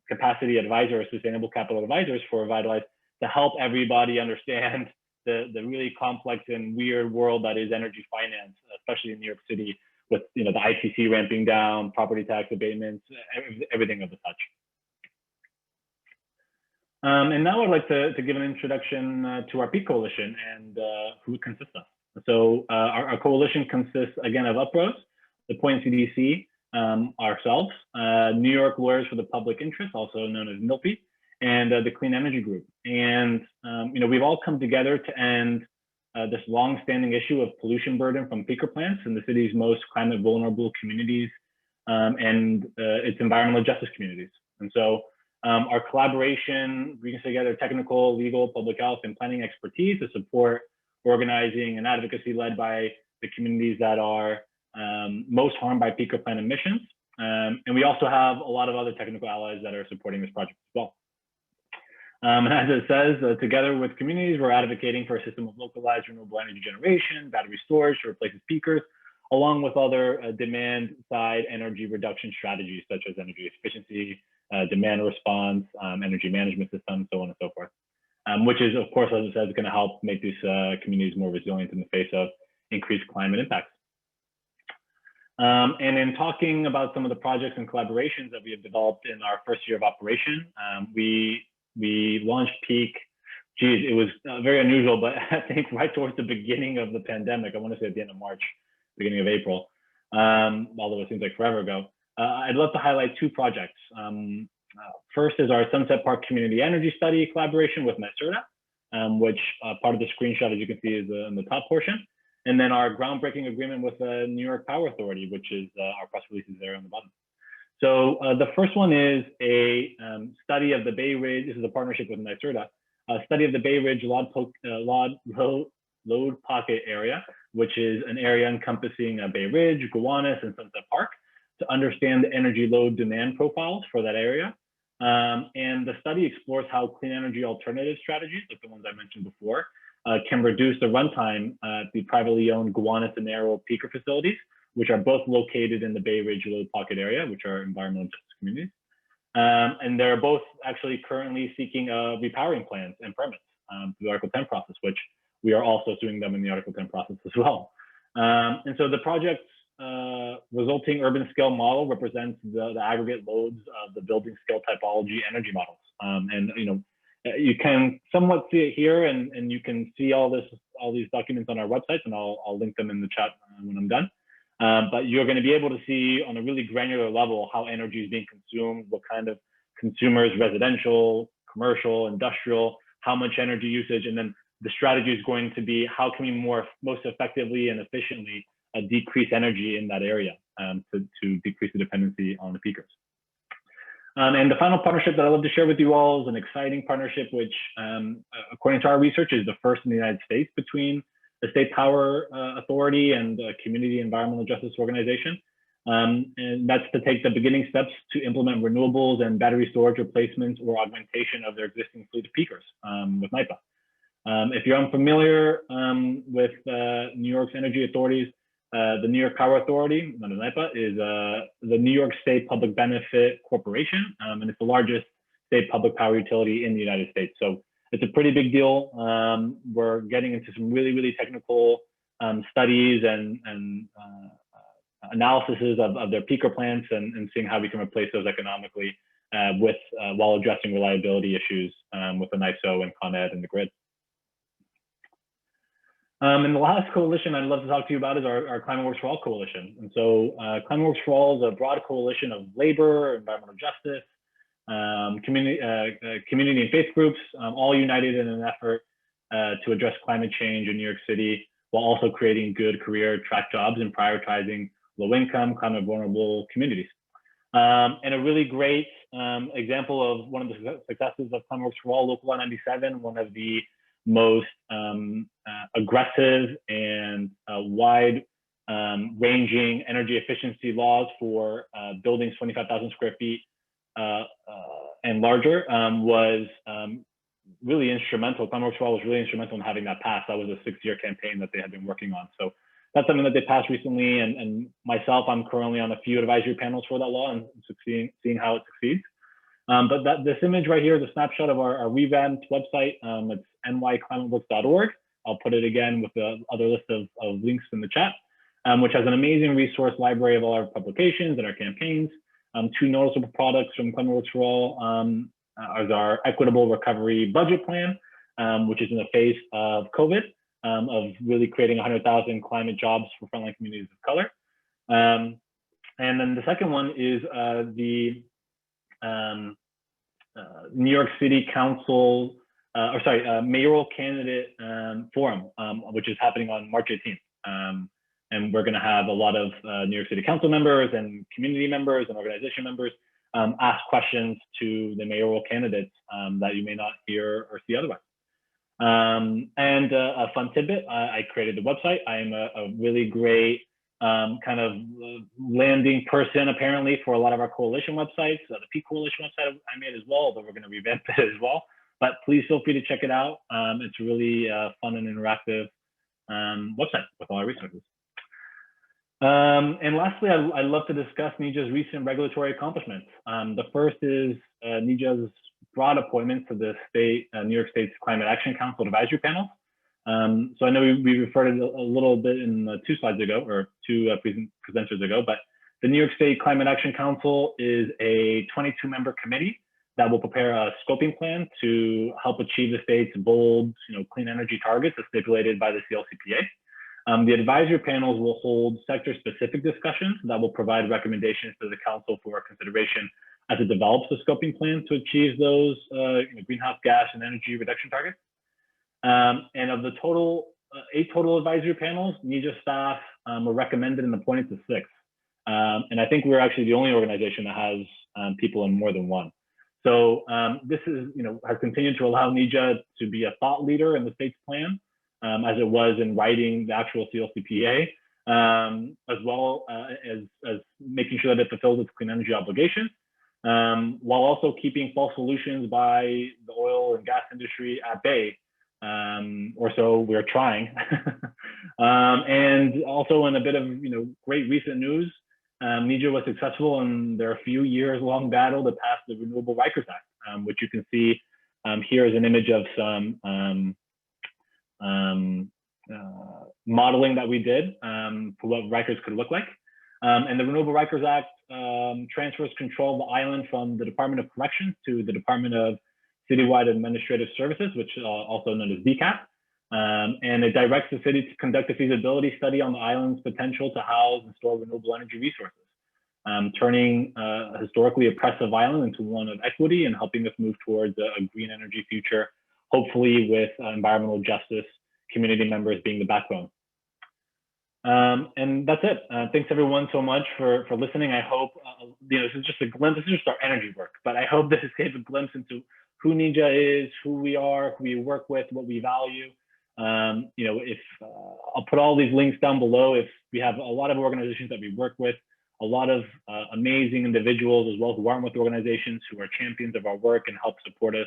capacity advisors, sustainable capital advisors for Revitalize, to help everybody understand the really complex and weird world that is energy finance, especially in New York City, with the ITC ramping down, property tax abatements, everything of the such. And now I'd like to give an introduction to our Peak Coalition and who it consists of. So our coalition consists, again, of UPROS, the Point CDC, ourselves, New York Lawyers for the Public Interest, also known as NYPIRG, and the Clean Energy Group. And we've all come together to end this long-standing issue of pollution burden from peaker plants in the city's most climate vulnerable communities and its environmental justice communities. And so our collaboration brings together technical, legal, public health, and planning expertise to support organizing and advocacy led by the communities that are most harmed by peaker plant emissions. And we also have a lot of other technical allies that are supporting this project as well. And as it says, together with communities, we're advocating for a system of localized renewable energy generation, battery storage to replace peakers, along with other demand side energy reduction strategies, such as energy efficiency, demand response, energy management systems, so on and so forth. Which is, of course, as it says, going to help make these communities more resilient in the face of increased climate impacts. And in talking about some of the projects and collaborations that we have developed in our first year of operation, we launched Peak. Geez, it was very unusual, but I think right towards the beginning of the pandemic, I want to say at the end of March, beginning of April, although it seems like forever ago. I'd love to highlight 2 projects. First is our Sunset Park Community Energy Study collaboration with NYSERDA, which part of the screenshot, as you can see, is in the top portion. And then our groundbreaking agreement with the New York Power Authority, which is our press release is there on the bottom. So the first one is a study of the Bay Ridge. This is a partnership with NYSERDA, a study of the Bay Ridge load pocket area, which is an area encompassing Bay Ridge, Gowanus, and Sunset Park, to understand the energy load demand profiles for that area. And the study explores how clean energy alternative strategies, like the ones I mentioned before, can reduce the runtime at the privately owned Gowanus and Arrow peaker facilities, which are both located in the Bay Ridge load pocket area, which are environmental justice communities. And they're both actually currently seeking repowering plans and permits through the Article 10 process, which we are also suing them in the Article 10 process as well. And so the project's resulting urban scale model represents the aggregate loads of the building scale typology energy models. And You can somewhat see it here, and you can see all these documents on our website, and I'll link them in the chat when I'm done. But you're going to be able to see on a really granular level how energy is being consumed, what kind of consumers, residential, commercial, industrial, how much energy usage, and then the strategy is going to be how can we most effectively and efficiently decrease energy in that area to decrease the dependency on the peakers. And the final partnership that I'd love to share with you all is an exciting partnership, which according to our research is the first in the United States between the State Power Authority and the Community Environmental Justice Organization. And that's to take the beginning steps to implement renewables and battery storage replacements or augmentation of their existing fleet of peakers with NYPA. If you're unfamiliar with New York's energy authorities, the New York Power Authority, not NYPA, is the New York State Public Benefit Corporation, and it's the largest state public power utility in the United States. So it's a pretty big deal. We're getting into some really, really technical studies and analyses of their peaker plants and seeing how we can replace those economically while addressing reliability issues with the NYSO and Con Ed and the grid. And the last coalition I'd love to talk to you about is our Climate Works for All coalition. And so Climate Works for All is a broad coalition of labor, environmental justice, community and faith groups, all united in an effort to address climate change in New York City, while also creating good career track jobs and prioritizing low-income, climate vulnerable communities. And a really great example of one of the successes of Climate Works for All, Local Law 97, one of the most aggressive and wide ranging energy efficiency laws for buildings 25,000 square feet and larger, was really instrumental. Climate Works for All was really instrumental in having that passed. That was a 6-year campaign that they had been working on. So that's something that they passed recently, and myself, I'm currently on a few advisory panels for that law and seeing how it succeeds. But this image right here is a snapshot of our revamped website. It's nyclimateworks.org. I'll put it again with the other list of links in the chat, which has an amazing resource library of all our publications and our campaigns. 2 noticeable products from Climate Works for All is our Equitable Recovery Budget Plan, which is in the face of COVID, of really creating 100,000 climate jobs for frontline communities of color. And then the second one is the New York City Council, mayoral candidate forum, which is happening on March 18th. And we're going to have a lot of New York City Council members and community members and organization members ask questions to the mayoral candidates that you may not hear or see otherwise. And a fun tidbit, I created the website. I am a really great kind of landing person, apparently, for a lot of our coalition websites. The Peak Coalition website I made as well, although we're going to revamp it as well. But please feel free to check it out. It's a really fun and interactive website with all our resources. And lastly, I'd love to discuss NYJA's recent regulatory accomplishments. The first is NYJA's broad appointment to the New York State's Climate Action Council advisory panel. So I know we referred to it a little bit in 2 slides ago, or 2 presenters ago, but the New York State Climate Action Council is a 22-member committee that will prepare a scoping plan to help achieve the state's bold, clean energy targets as stipulated by the CLCPA. The advisory panels will hold sector-specific discussions that will provide recommendations to the council for consideration as it develops the scoping plan to achieve those greenhouse gas and energy reduction targets. And of the 8 total advisory panels, NYJA staff were recommended and appointed to 6. And I think we're actually the only organization that has people in more than one. So this is, has continued to allow NYJA to be a thought leader in the state's plan, as it was in writing the actual CLCPA, as well as making sure that it fulfills its clean energy obligations, while also keeping false solutions by the oil and gas industry at bay, or so we're trying. And also in a bit of great recent news, NYJA was successful in their few years long battle to pass the Renewable Rikers Act, which you can see here is an image of some modeling that we did for what Rikers could look like. And the Renewable Rikers Act transfers control of the island from the Department of Corrections to the Department of Citywide Administrative Services, which is also known as VCAP. And it directs the city to conduct a feasibility study on the island's potential to house and store renewable energy resources, turning a historically oppressive island into one of equity and helping us move towards a green energy future, hopefully with environmental justice, community members being the backbone. And that's it. Thanks everyone so much for listening. I hope, this is just a glimpse, this is just our energy work, but I hope this gave a glimpse into who NYPIRG is, who we are, who we work with, what we value. If I'll put all these links down below. If we have a lot of organizations that we work with, a lot of amazing individuals as well who aren't with organizations, who are champions of our work and help support us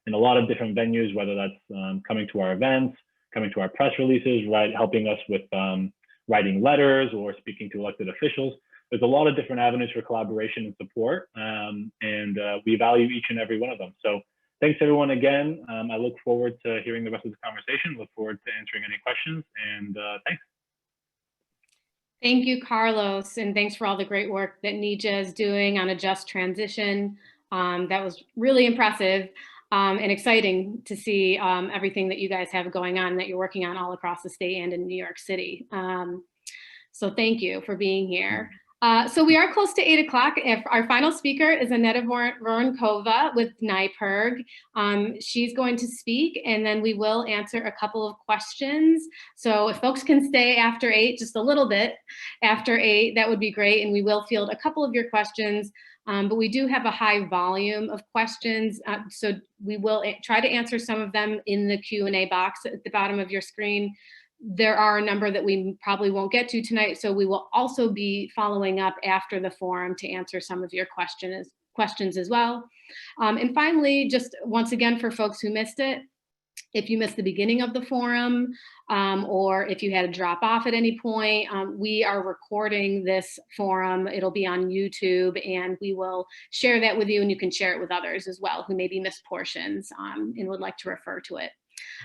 in a lot of different venues, whether that's coming to our events, coming to our press releases, right, helping us with writing letters or speaking to elected officials. There's a lot of different avenues for collaboration and support, and we value each and every one of them. So thanks everyone again. I look forward to hearing the rest of the conversation, look forward to answering any questions, and thanks. Thank you, Carlos, and thanks for all the great work that NYPIRG is doing on a just transition. That was really impressive and exciting to see everything that you guys have going on, that you're working on all across the state and in New York City. So thank you for being here. So we are close to 8 o'clock. Our final speaker is Aneta Voronkova with NYPIRG. She's going to speak, and then we will answer a couple of questions. So if folks can stay after 8, just a little bit after 8, that would be great. And we will field a couple of your questions, but we do have a high volume of questions. So we will try to answer some of them in the Q&A box at the bottom of your screen. There are a number that we probably won't get to tonight, so we will also be following up after the forum to answer some of your questions as well. And finally, just once again, for folks who missed it, if you missed the beginning of the forum, or if you had to drop off at any point, we are recording this forum. It'll be on YouTube, and we will share that with you, and you can share it with others as well who maybe missed portions and would like to refer to it.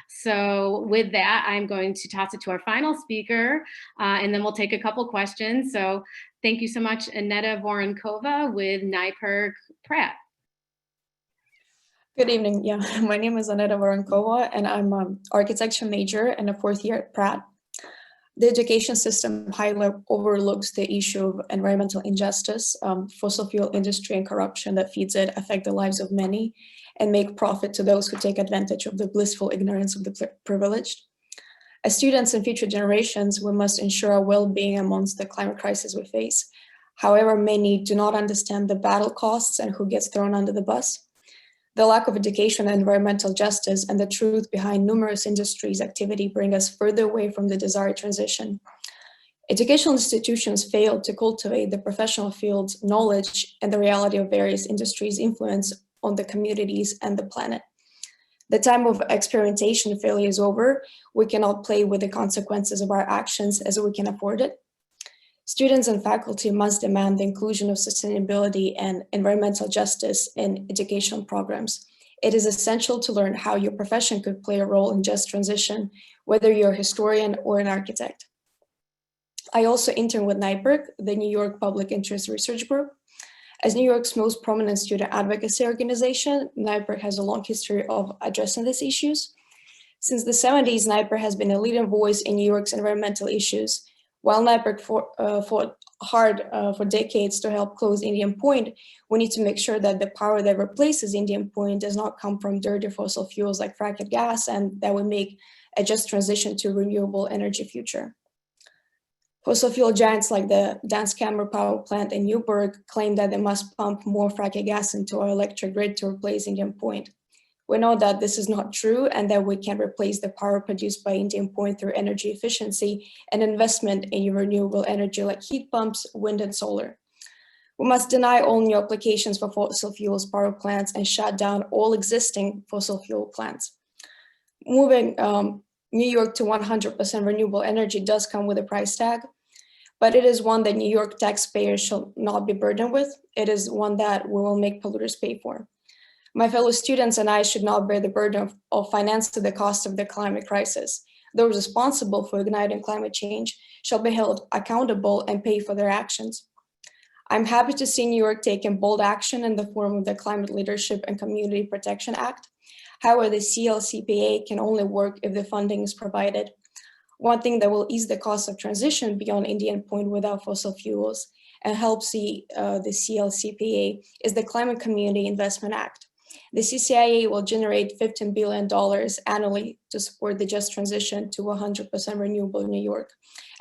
So with that, I'm going to toss it to our final speaker, and then we'll take a couple questions. So thank you so much, Aneta Voronkova with NYPIRG Pratt. Good evening. Yeah, my name is Aneta Voronkova, and I'm an architecture major and a 4th year at Pratt. The education system highly overlooks the issue of environmental injustice, fossil fuel industry and corruption that feeds it affect the lives of many and make profit to those who take advantage of the blissful ignorance of the privileged. As students and future generations, we must ensure our well-being amongst the climate crisis we face. However, many do not understand the battle costs and who gets thrown under the bus. The lack of education and environmental justice and the truth behind numerous industries' activity bring us further away from the desired transition. Educational institutions fail to cultivate the professional field's knowledge and the reality of various industries' influence on the communities and the planet. The time of experimentation failure is over. We cannot play with the consequences of our actions as we can afford it. Students and faculty must demand the inclusion of sustainability and environmental justice in educational programs. It is essential to learn how your profession could play a role in just transition, whether you're a historian or an architect. I also intern with NYPIRG, the New York Public Interest Research Group. As New York's most prominent student advocacy organization, NYPIRG has a long history of addressing these issues. Since the 70s, NYPIRG has been a leading voice in New York's environmental issues. While NYPIRG fought hard for decades to help close Indian Point, we need to make sure that the power that replaces Indian Point does not come from dirty fossil fuels like fracked gas, and that we make a just transition to renewable energy future. Fossil fuel giants like the Dansk power plant in Newburgh claim that they must pump more fracked gas into our electric grid to replace Indian Point. We know that this is not true and that we can replace the power produced by Indian Point through energy efficiency and investment in renewable energy like heat pumps, wind, and solar. We must deny all new applications for fossil fuels power plants and shut down all existing fossil fuel plants. Moving New York to 100% renewable energy does come with a price tag, but it is one that New York taxpayers shall not be burdened with. It is one that we will make polluters pay for. My fellow students and I should not bear the burden of financing the cost of the climate crisis. Those responsible for igniting climate change shall be held accountable and pay for their actions. I'm happy to see New York taking bold action in the form of the Climate Leadership and Community Protection Act. However, the CLCPA can only work if the funding is provided. One thing that will ease the cost of transition beyond Indian Point without fossil fuels and help see the CLCPA is the Climate Community Investment Act. The CCIA will generate $15 billion annually to support the just transition to 100% renewable New York,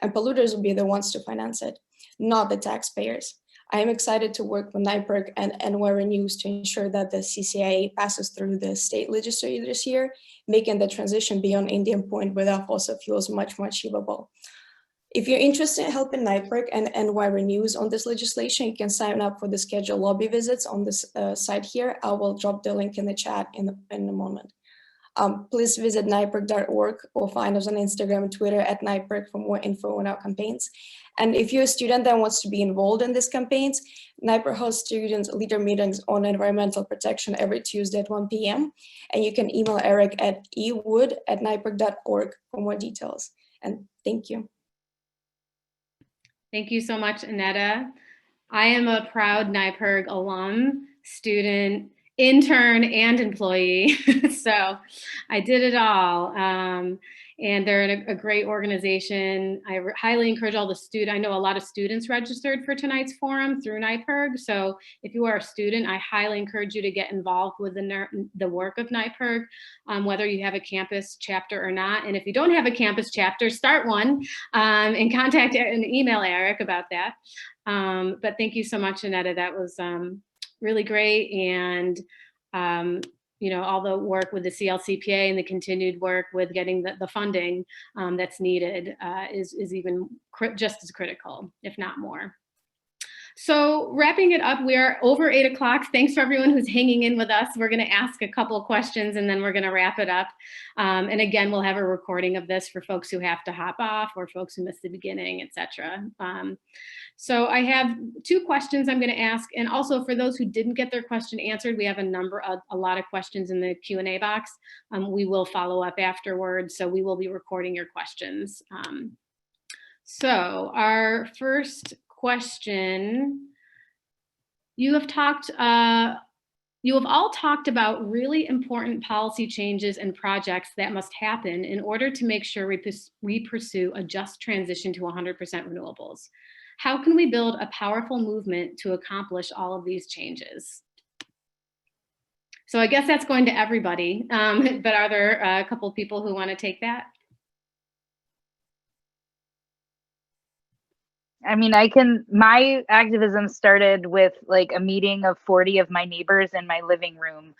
and polluters will be the ones to finance it, not the taxpayers. I am excited to work with NYPIRG and NYRenews to ensure that the CCIA passes through the state legislature this year, making the transition beyond Indian Point without fossil fuels much more achievable. If you're interested in helping NYPIRG and NYRenews on this legislation, you can sign up for the scheduled lobby visits on this site here. I will drop the link in the chat in a moment. Please visit nypirg.org or find us on Instagram and Twitter at NYPIRG for more info on our campaigns. And if you're a student that wants to be involved in these campaigns, NYPIRG hosts student leader meetings on environmental protection every Tuesday at 1 p.m. And you can email Eric at ewood@nypirg.org for more details. And thank you. Thank you so much, Aneta. I am a proud NYPIRG alum, student, intern, and employee. So I did it all. And they're a great organization. I highly encourage all the students. I know a lot of students registered for tonight's forum through NYPIRG. So if you are a student, I highly encourage you to get involved with the work of NYPIRG, whether you have a campus chapter or not. And if you don't have a campus chapter, start one and contact and email Eric about that. But thank you so much, Aneta. That was really great. And you know, all the work with the CLCPA and the continued work with getting the funding that's needed is even just as critical, if not more. So wrapping it up, we are over 8 o'clock. Thanks for everyone who's hanging in with us. We're going to ask a couple of questions and then we're going to wrap it up. And again, we'll have a recording of this for folks who have to hop off or folks who missed the beginning, etc. So I have 2 questions I'm going to ask. And also for those who didn't get their question answered, we have a lot of questions in the Q&A box. We will follow up afterwards. So we will be recording your questions. So our first question, you have all talked about really important policy changes and projects that must happen in order to make sure we pursue a just transition to 100% renewables. How can we build a powerful movement to accomplish all of these changes? So I guess that's going to everybody, but are there a couple of people who want to take that? I mean, my activism started with like a meeting of 40 of my neighbors in my living room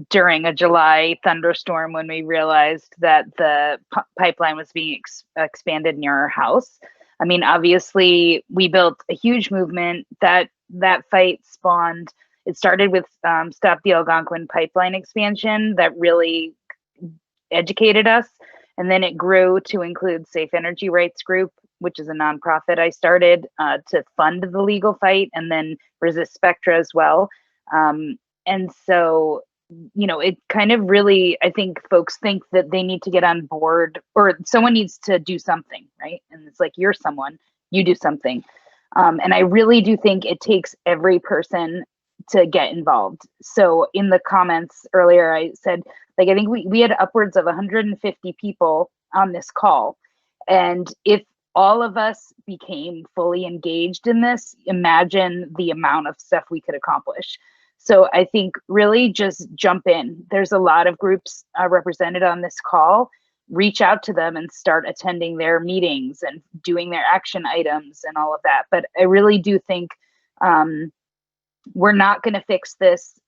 during a July thunderstorm when we realized that the pipeline was being expanded near our house. I mean, obviously we built a huge movement that fight spawned. It started with Stop the Algonquin pipeline expansion that really educated us. And then it grew to include SEnRG Rights Group, which is a nonprofit I started to fund the legal fight, and then Resist Spectra as well. And so, you know, it kind of really, I think folks think that they need to get on board or someone needs to do something, right? And it's like, you're someone, you do something. And I really do think it takes every person to get involved. So in the comments earlier, I said, like, I think we had upwards of 150 people on this call. And if all of us became fully engaged in this, imagine the amount of stuff we could accomplish. So I think really just jump in. There's a lot of groups represented on this call. Reach out to them and start attending their meetings and doing their action items and all of that. But I really do think we're not going to fix this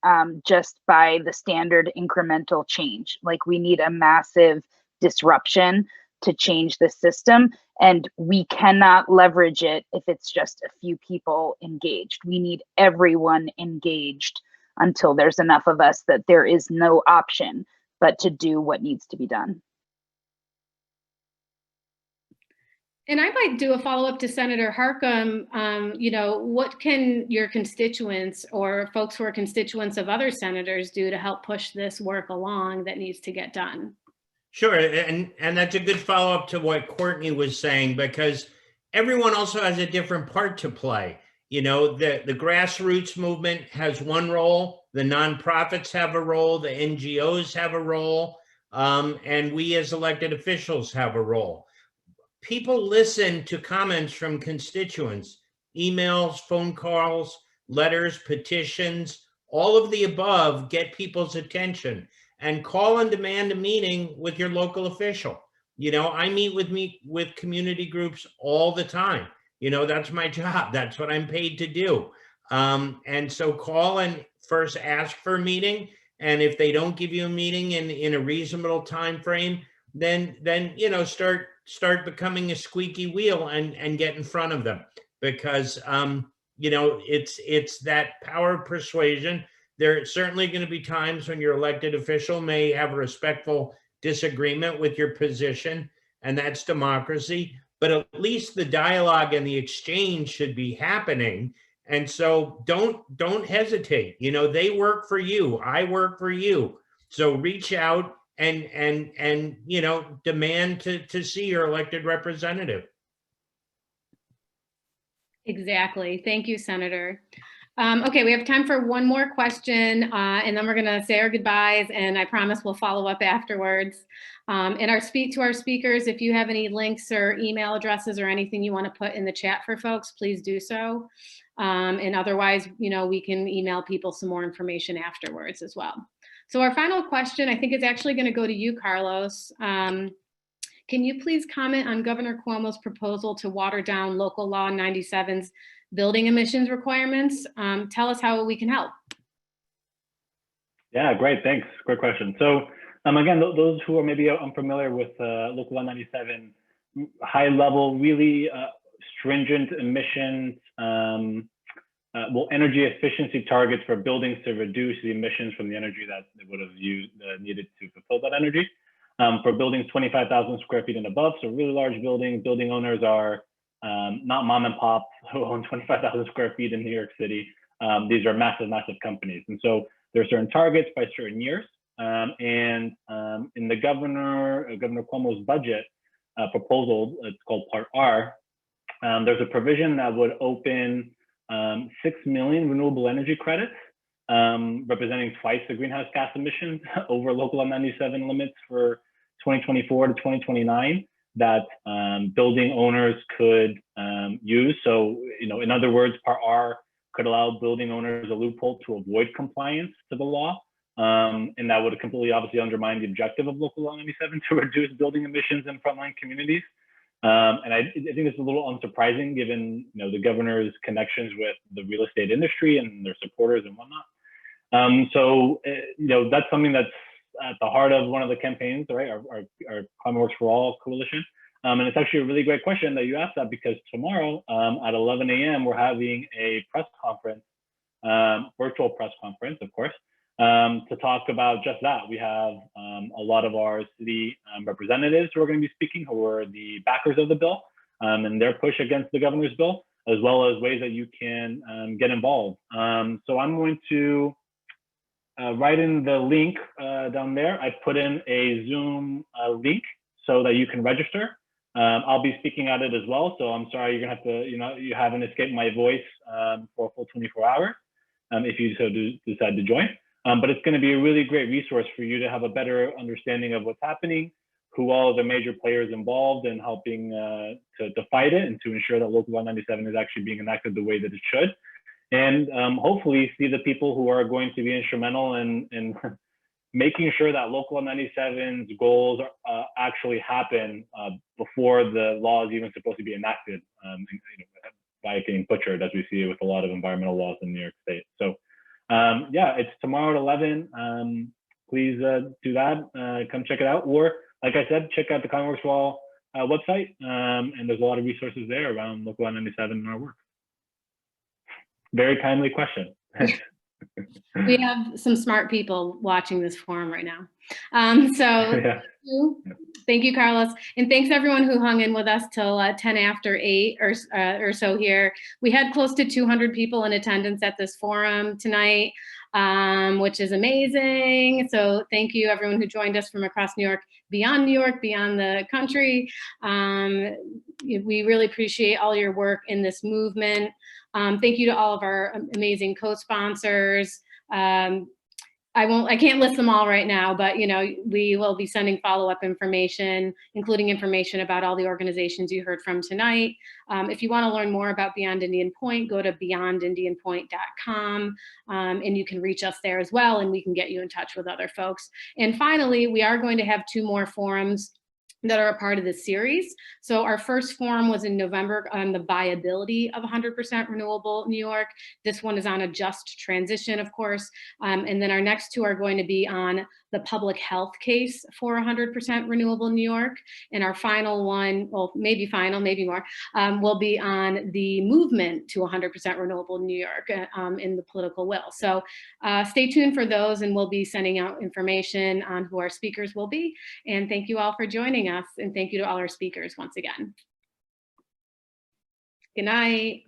just by the standard incremental change. Like, we need a massive disruption to change the system, and we cannot leverage it if it's just a few people engaged. We need everyone engaged until there's enough of us that there is no option but to do what needs to be done. And I might do a follow-up to Senator Harckham. You know, what can your constituents or folks who are constituents of other senators do to help push this work along that needs to get done? Sure, and that's a good follow-up to what Courtney was saying, because everyone also has a different part to play. You know, the grassroots movement has one role, the nonprofits have a role, the NGOs have a role, and we as elected officials have a role. People listen to comments from constituents, emails, phone calls, letters, petitions, all of the above get people's attention, and call and demand a meeting with your local official. You know, I meet with community groups all the time. You know, that's my job. That's what I'm paid to do. And so call and first ask for a meeting. And if they don't give you a meeting in a reasonable time frame, then you know, start becoming a squeaky wheel and get in front of them, because you know, it's that power of persuasion. There are certainly going to be times when your elected official may have a respectful disagreement with your position, and that's democracy. But at least the dialogue and the exchange should be happening. And so don't hesitate. You know, they work for you. I work for you. So reach out and you know, demand to see your elected representative. Exactly. Thank you, Senator. Okay, we have time for one more question, and then we're going to say our goodbyes, and I promise we'll follow up afterwards. And to our speakers, if you have any links or email addresses or anything you want to put in the chat for folks, please do so. And otherwise, you know, we can email people some more information afterwards as well. So our final question, I think, is actually going to go to you, Carlos. Can you please comment on Governor Cuomo's proposal to water down Local Law 97's building emissions requirements? Tell us how we can help. Yeah, great, thanks, great question. So again, those who are maybe unfamiliar with Local Law 97, high level, really stringent emissions, energy efficiency targets for buildings to reduce the emissions from the energy that they would have needed to fulfill that energy. For buildings 25,000 square feet and above, so really large buildings, building owners are not mom and pop who own 25,000 square feet in New York City. These are massive, massive companies. And so there are certain targets by certain years. In the Governor Cuomo's budget proposal, it's called Part R, there's a provision that would open 6 million renewable energy credits, representing twice the greenhouse gas emissions over Local Law 97 limits for 2024 to 2029 that building owners could use. So, you know, in other words, Part R could allow building owners a loophole to avoid compliance to the law. And that would completely obviously undermine the objective of Local Law 97 to reduce building emissions in frontline communities. And I think it's a little unsurprising given, you know, the governor's connections with the real estate industry and their supporters and whatnot. So, you know, that's something that's at the heart of one of the campaigns, right? Our Climate Works for All coalition. And it's actually a really great question that you asked that, because tomorrow at 11 a.m. we're having a press conference, virtual press conference, of course, to talk about just that. We have a lot of our city representatives who are going to be speaking, who are the backers of the bill and their push against the governor's bill, as well as ways that you can get involved. So I'm going to write in the link down there. I put in a Zoom link so that you can register. I'll be speaking at it as well. So I'm sorry, you're gonna have to, you know, you haven't escaped my voice for a full 24 hours if you so decide to join. But it's going to be a really great resource for you to have a better understanding of what's happening, who all of the major players involved in helping to fight it and to ensure that Local Law 97 is actually being enacted the way that it should. And hopefully see the people who are going to be instrumental in making sure that Local Law 97's goals actually happen before the law is even supposed to be enacted, by getting butchered, as we see with a lot of environmental laws in New York State. So yeah, it's tomorrow at 11. Please do that. Come check it out. Or, like I said, check out the Climate Works for All website. And there's a lot of resources there around Local Law 97 and our work. Very timely question. We have some smart people watching this forum right now. Yeah. Thank you, Carlos. And thanks everyone who hung in with us till 10 after 8 or so here. We had close to 200 people in attendance at this forum tonight, which is amazing. So thank you everyone who joined us from across New York, beyond the country. We really appreciate all your work in this movement. Thank you to all of our amazing co-sponsors. I can't list them all right now, but we will be sending follow-up information, including information about all the organizations you heard from tonight. If you want to learn more about Beyond Indian Point, go to beyondindianpoint.com, and you can reach us there as well, and we can get you in touch with other folks. And finally, we are going to have 2 more forums that are a part of this series. So our first forum was in November on the viability of 100% renewable New York. This one is on a just transition, of course. And then our next 2 are going to be on the public health case for 100% renewable New York. And our final one, well, maybe final, maybe more, will be on the movement to 100% renewable New York in the political will. So stay tuned for those, and we'll be sending out information on who our speakers will be. And thank you all for joining us, and thank you to all our speakers once again. Good night.